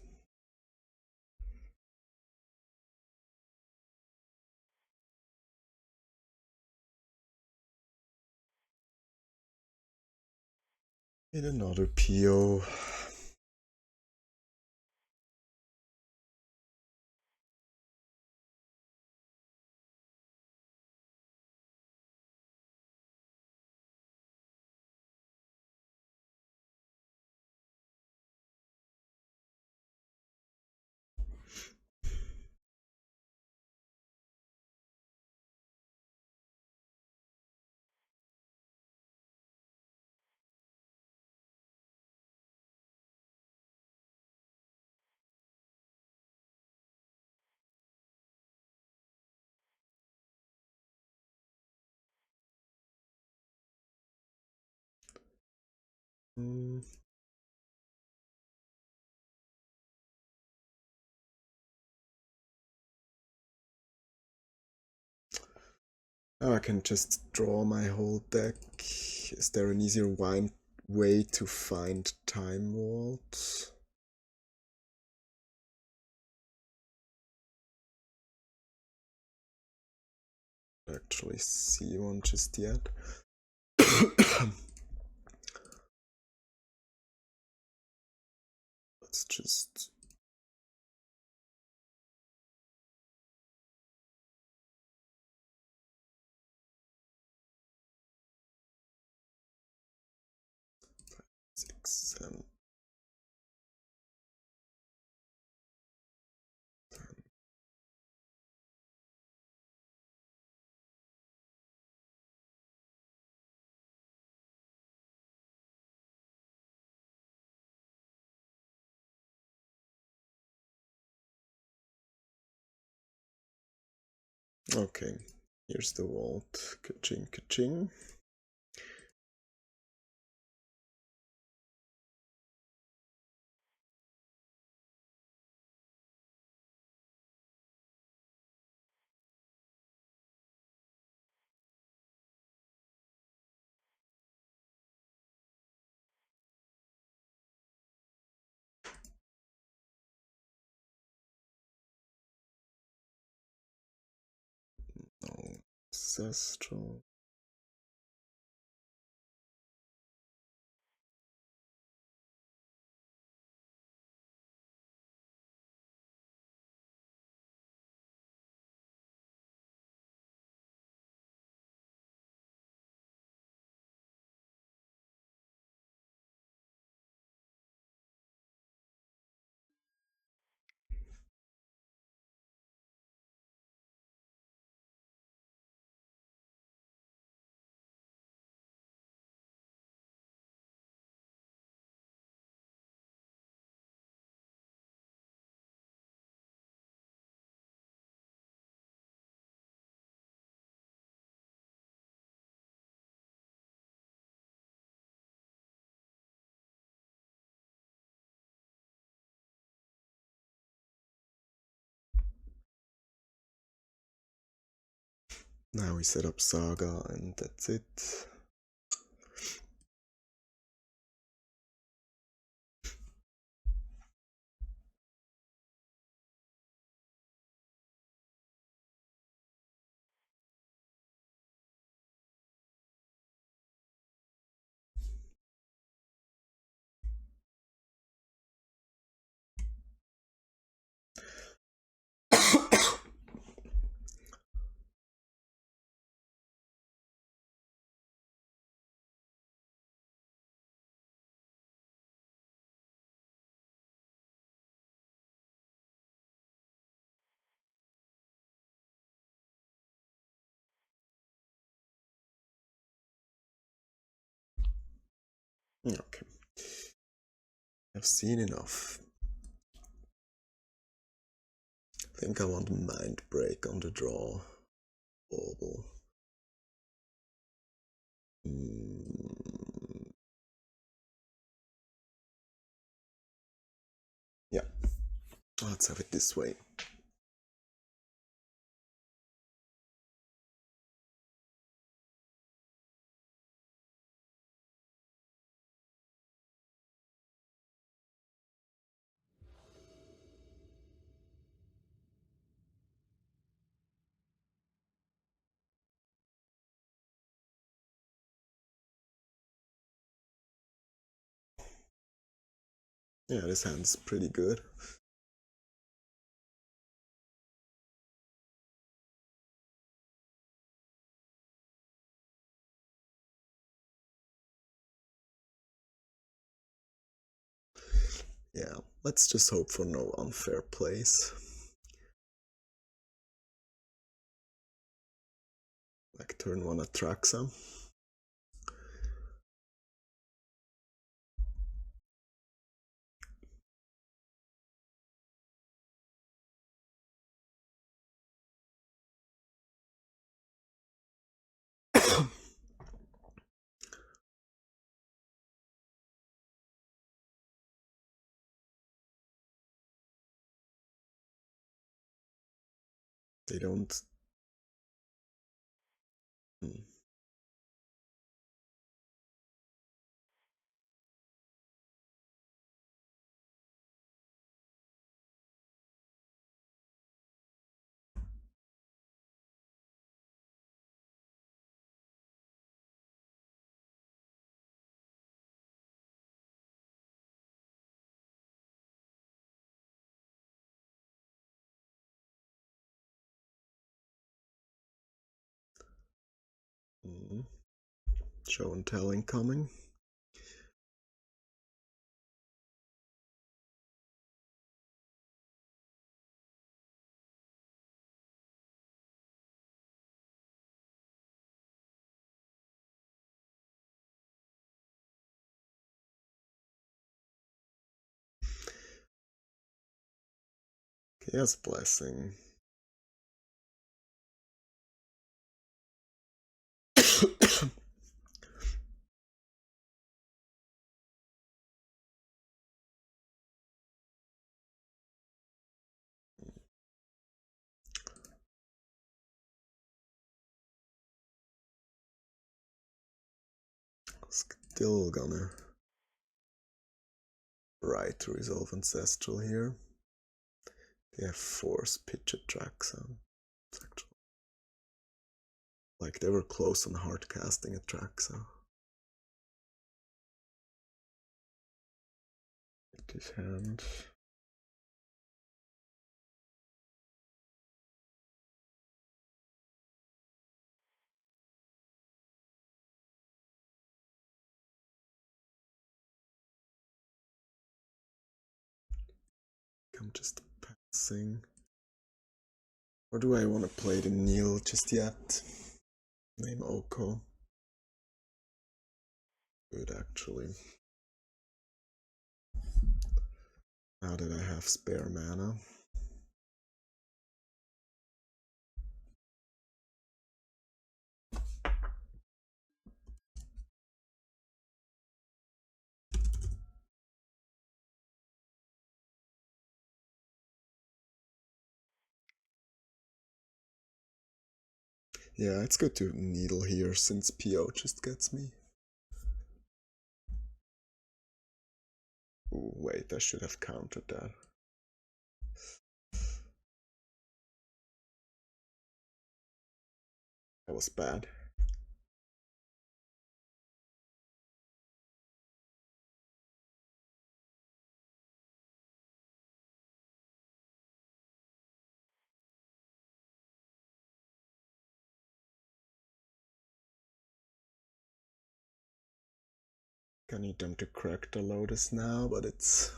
In another PO. Mm. Now I can just draw my whole deck. Is there an easier way to find Time Vault? Actually see one just yet. Let's just... Six, seven, okay, here's the vault. Ka-ching, ka-ching. Ancestral. Now we set up Saga and that's it. Okay, I've seen enough. I think I want a mind break on the draw. Bauble. Yeah, let's have it this way. Yeah, this hand's pretty good. Yeah, let's just hope for no unfair plays. Like turn 1 Atraxa. They don't... Show and tell incoming. Chaos Blessing. Still gonna right to resolve Ancestral here. They have force pitch Atraxa. It's actually like they were close on hard casting Atraxa. This hand. I'm just passing. Or do I want to play the Neil just yet? Name Oko. Good actually. Now that I have spare mana. Yeah, it's good to needle here since PO just gets me. Ooh, wait, I should have countered that. That was bad. I need them to crack the lotus now, but it's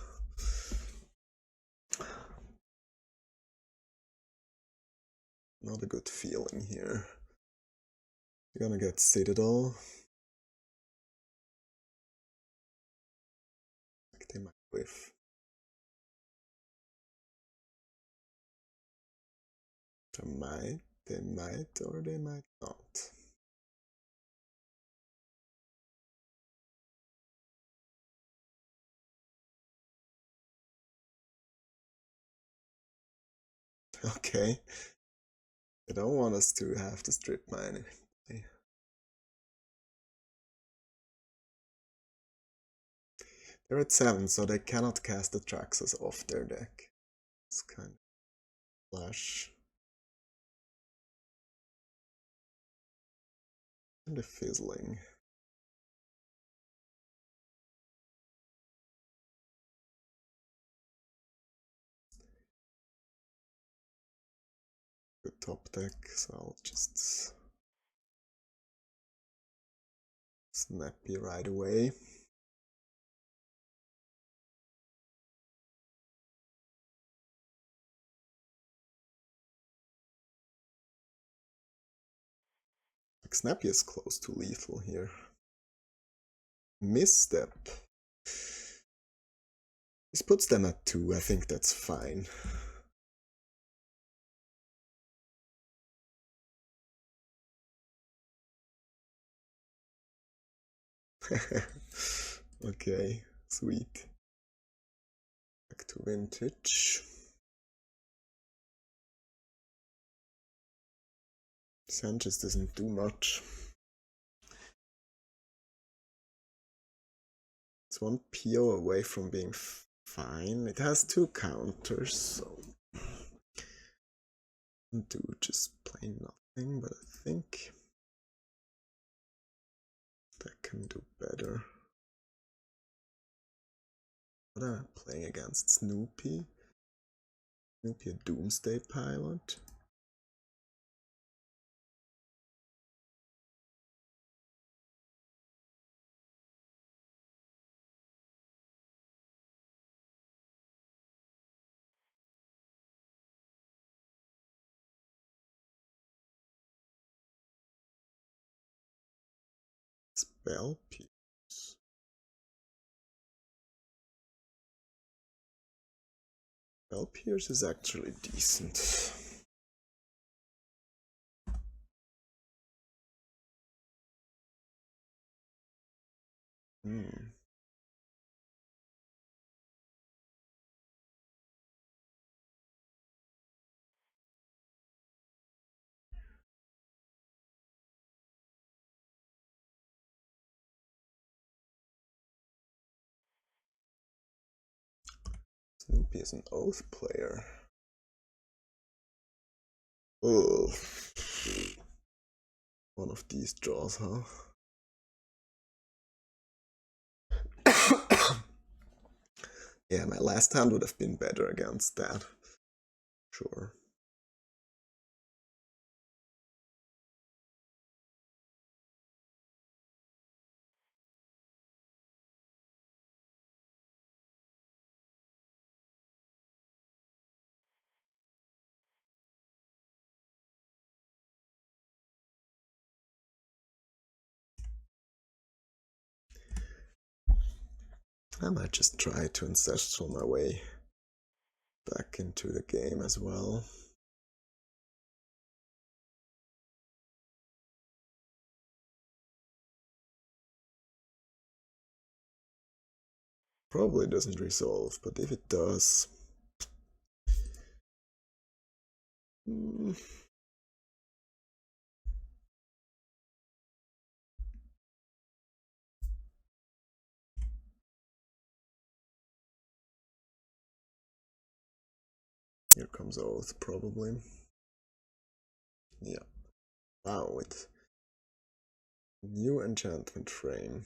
not a good feeling here. You're gonna get Citadel. Like they might whiff. They might, or they might not. Okay. They don't want us to have to strip mine. They're at 7, so they cannot cast the Traxxas off their deck. It's kind of flash. And the fizzling. Good top deck, so I'll just snappy right away. Like snappy is close to lethal here. Misstep. This puts them at 2, I think that's fine. Okay, sweet. Back to vintage. Sanchez doesn't do much. It's one PO away from being fine. It has 2 counters, so do just plain nothing, but I think that can do better. What am I playing against? Snoopy? Snoopy a Doomsday Pilot? Spell Pierce. Spell Pierce is actually decent. Hmm. Snoopy is an Oath player. Oh. One of these draws, huh? Yeah, my last hand would have been better against that. Sure. I might just try to ancestral my way back into the game as well. Probably doesn't resolve, but if it does... Here comes Oath, probably. Yeah. Wow, with new enchantment frame.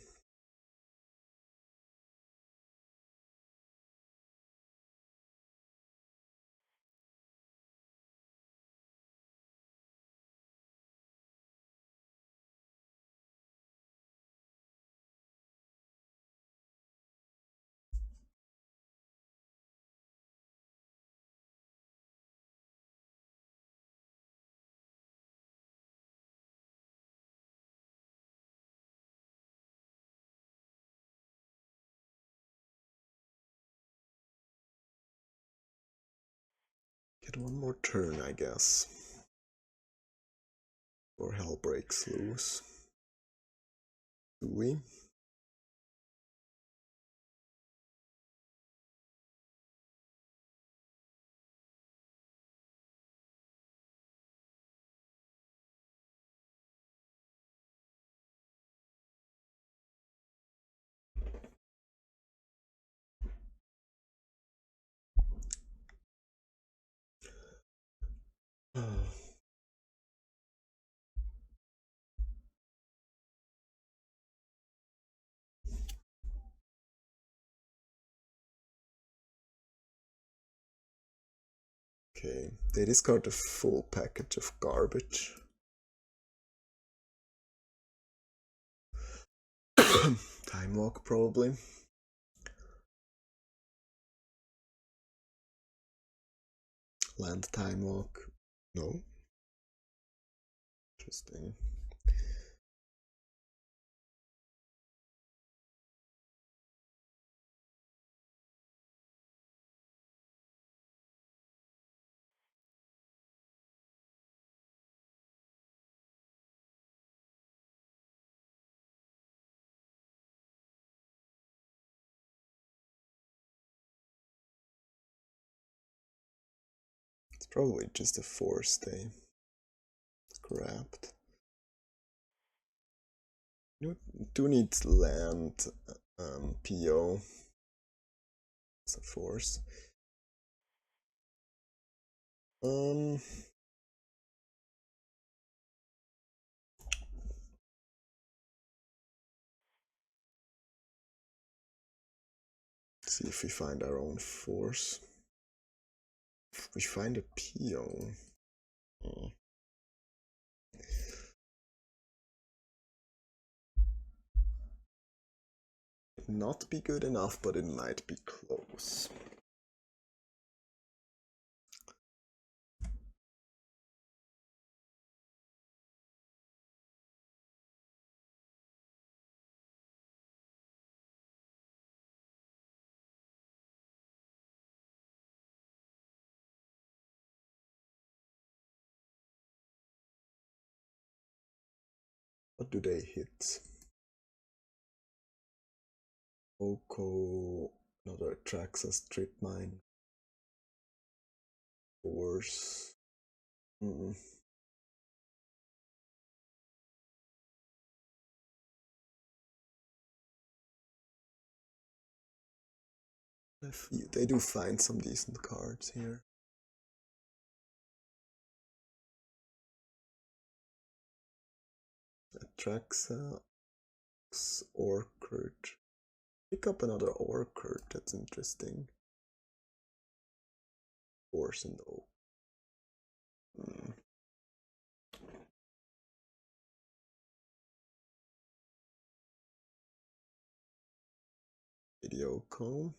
Get one more turn, I guess. Or hell breaks loose. Do we? Okay, they discard a full package of garbage. Time Walk, probably. Land Time Walk. No. Interesting. It's probably just a force they grabbed. You do need land PO as a force. See if we find our own force. If we find a PO. Not be good enough, but it might be close. What do they hit? Oko, another Traxxas Strip Mine. Force. They do find some decent cards here. Traxxas, Orchard. Pick up another Orchard, that's interesting. Force and Oak. Video call.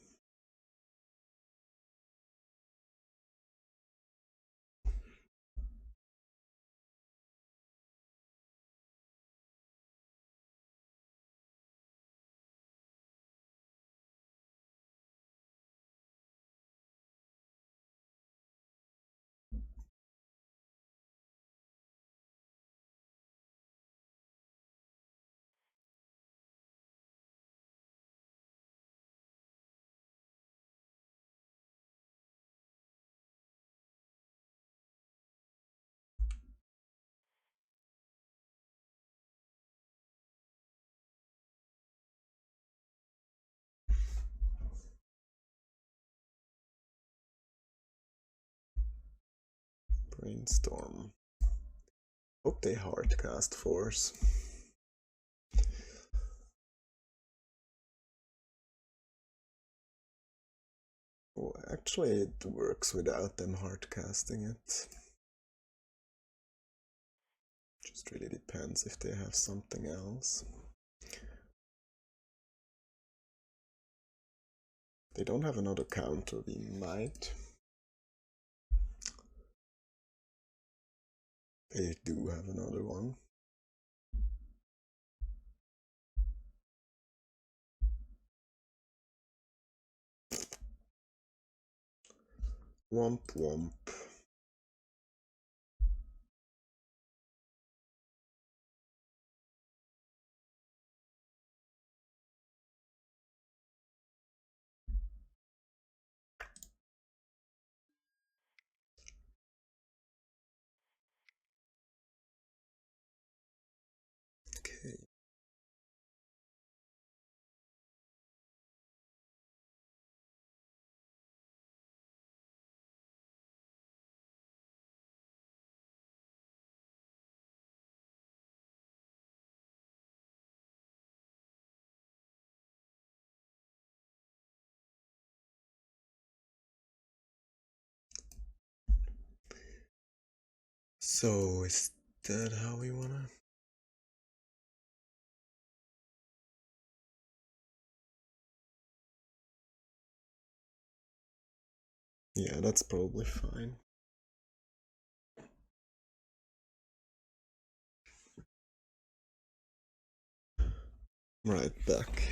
Brainstorm. Hope they hardcast Force. Oh, actually it works without them hardcasting it. Just really depends if they have something else. They don't have another counter, we might. They do have another one. Womp womp. Okay. So is that how we wanna? Yeah, that's probably fine. Right back.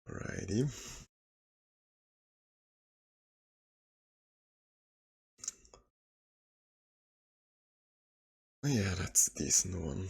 Alrighty. Yeah, that's a decent one.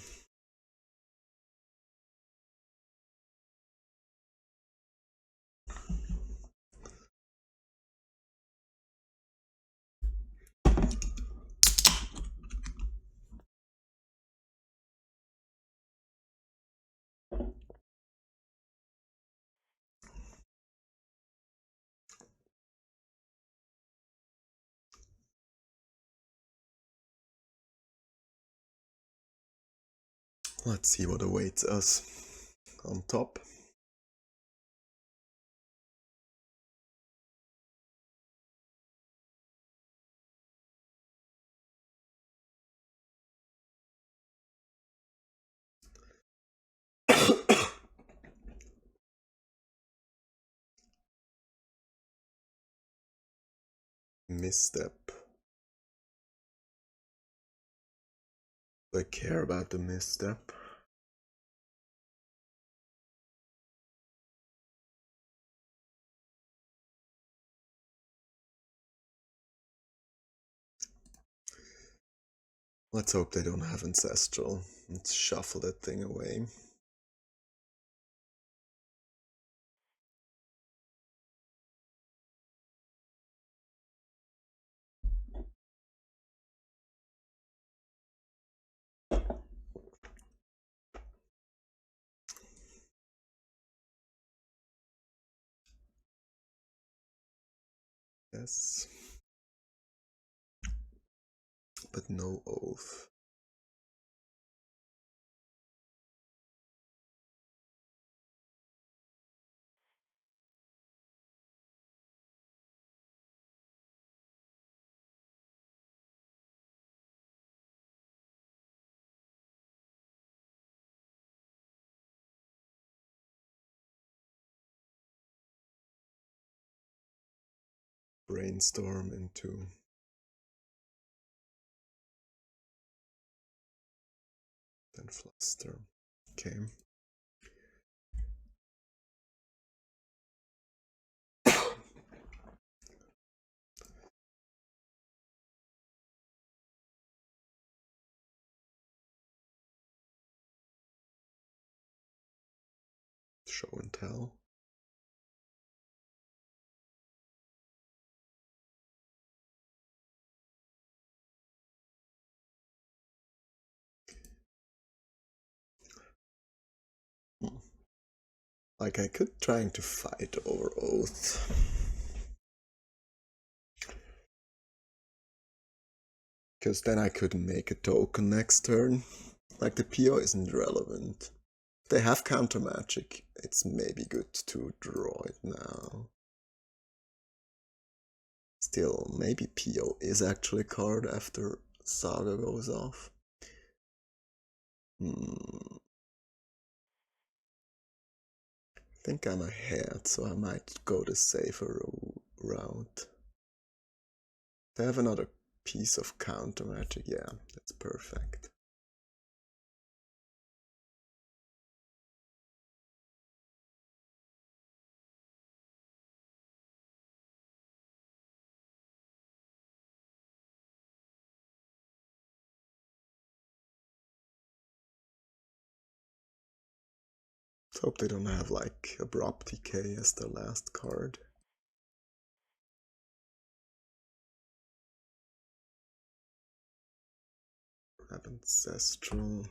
Let's see what awaits us on top. Misstep. Do I care about the misstep? Let's hope they don't have Ancestral. Let's shuffle that thing away. Yes. But no oath. Brainstorm into then fluster. Okay. Show and tell. Like I could trying to fight over oath. Because then I could make a token next turn. Like the PO isn't relevant. If they have counter magic, it's maybe good to draw it now. Still, maybe PO is actually a card after Saga goes off. I think I'm ahead, so I might go the safer route. They have another piece of counter magic, yeah, that's perfect. Let's hope they don't have like Abrupt Decay as their last card. Have Ancestral.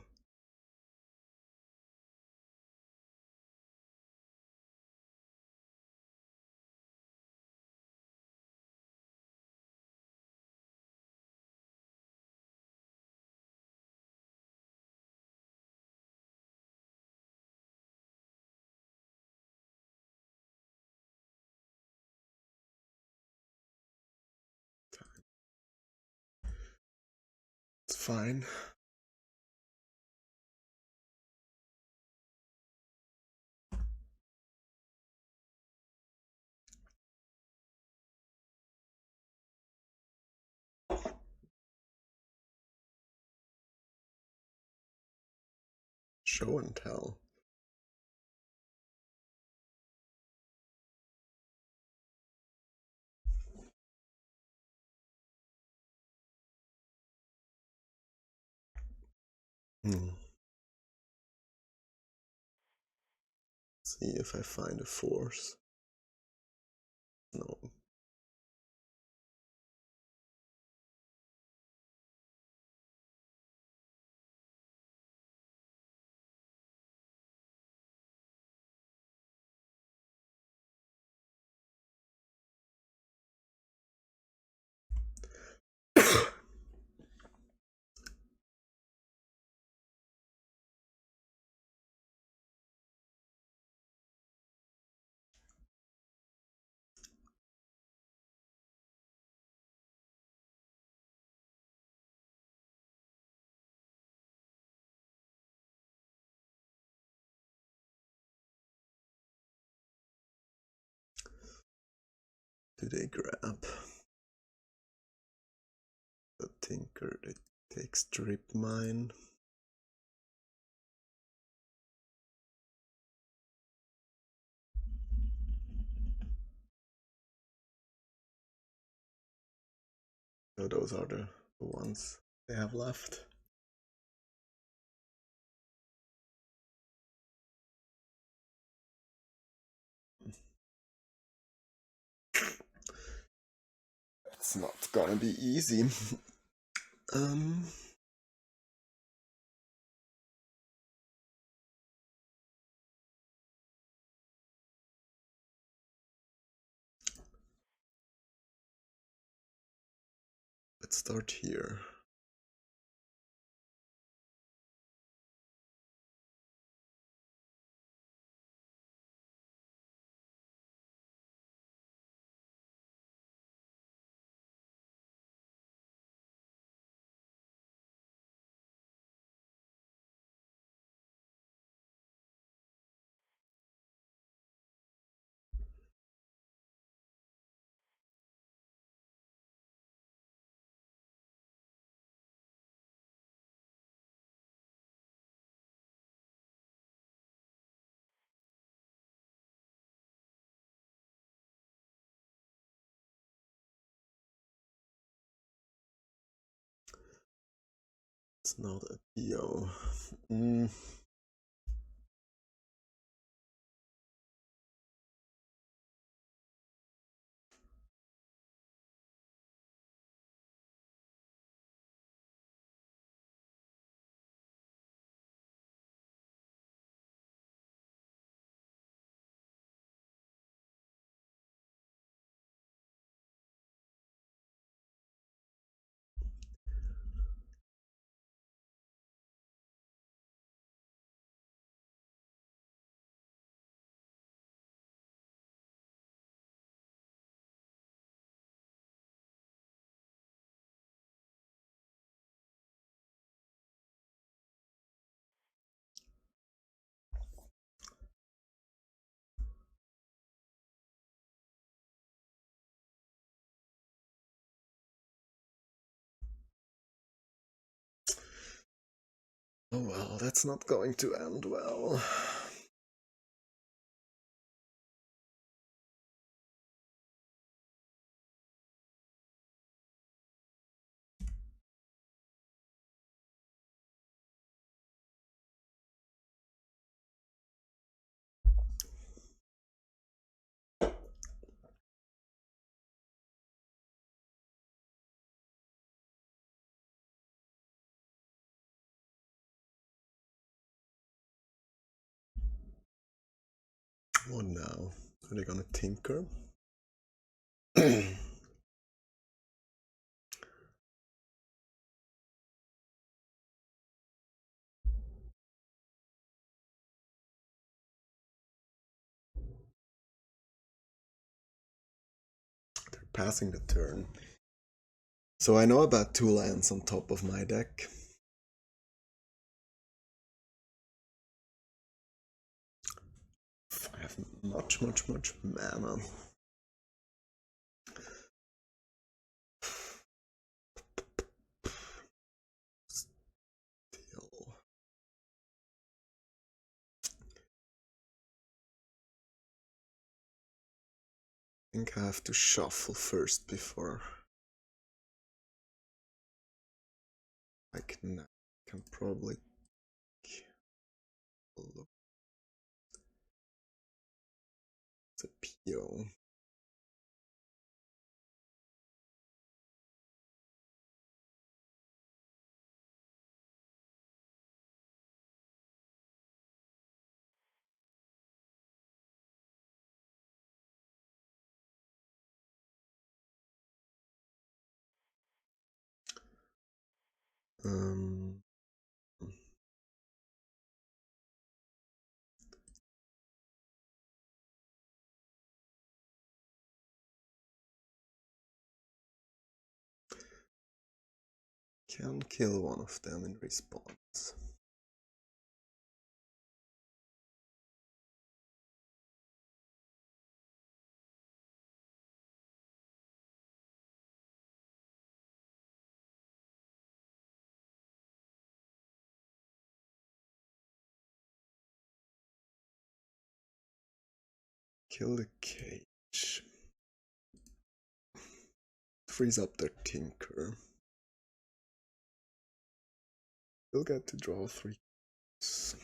It's fine. Show and tell. See if I find a force. No. Do they grab? tinker. They take strip mine. So those are the ones they have left. It's not gonna be easy. Let's start here. It's not a PO. Oh well, that's not going to end well. What now? Are they gonna tinker? They're passing the turn. So I know about 2 lands on top of my deck. I have much mana. Still. I think I have to shuffle first before I can probably look. It's a PO. Can kill one of them in response. Kill the cage. Freeze up their tinker. They'll get to draw 3 cards.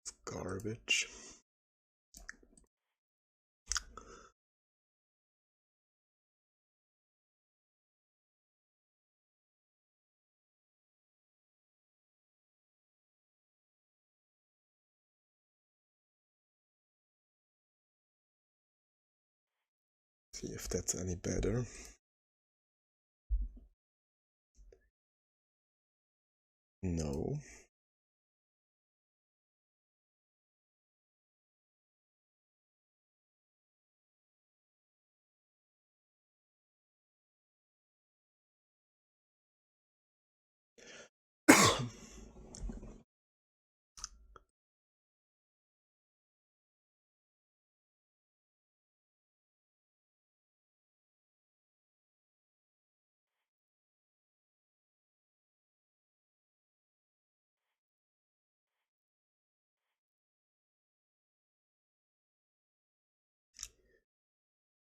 It's garbage. See if that's any better. No.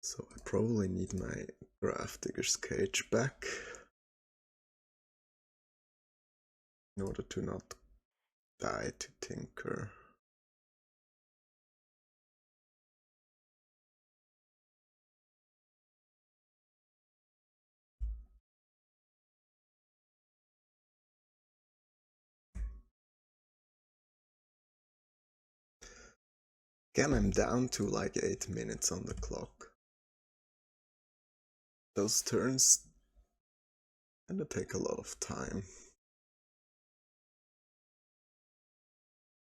So I probably need my Gravedigger's Cage back in order to not die to Tinker. Again, I'm down to like 8 minutes on the clock. Those turns tend to take a lot of time.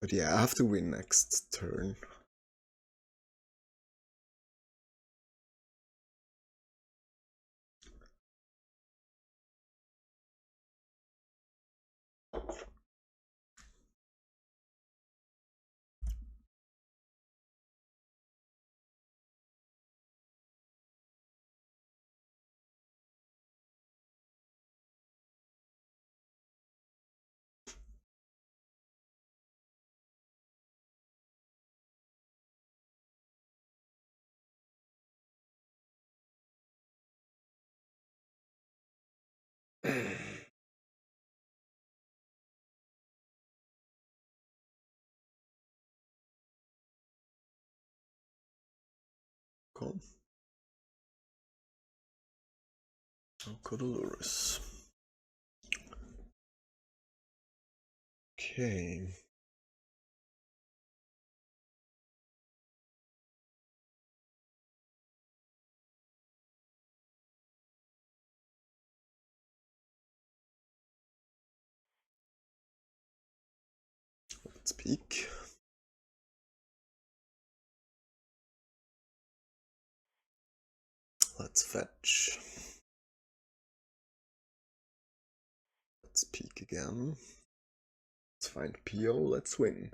But yeah, I have to win next turn. Cool. Codolurus. Okay. Let's peek. Let's fetch. Let's peek again. Let's find PO. Let's win.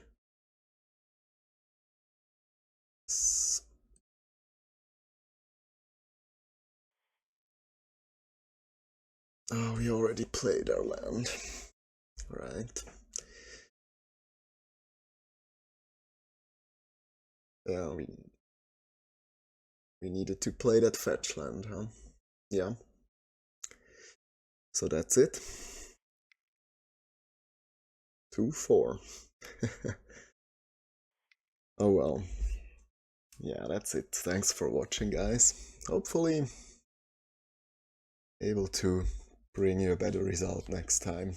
Oh, we already played our land. Right. Yeah, we needed to play that fetch land, huh? Yeah. So that's it. 2-4. Oh well. Yeah, that's it. Thanks for watching, guys. Hopefully able to bring you a better result next time.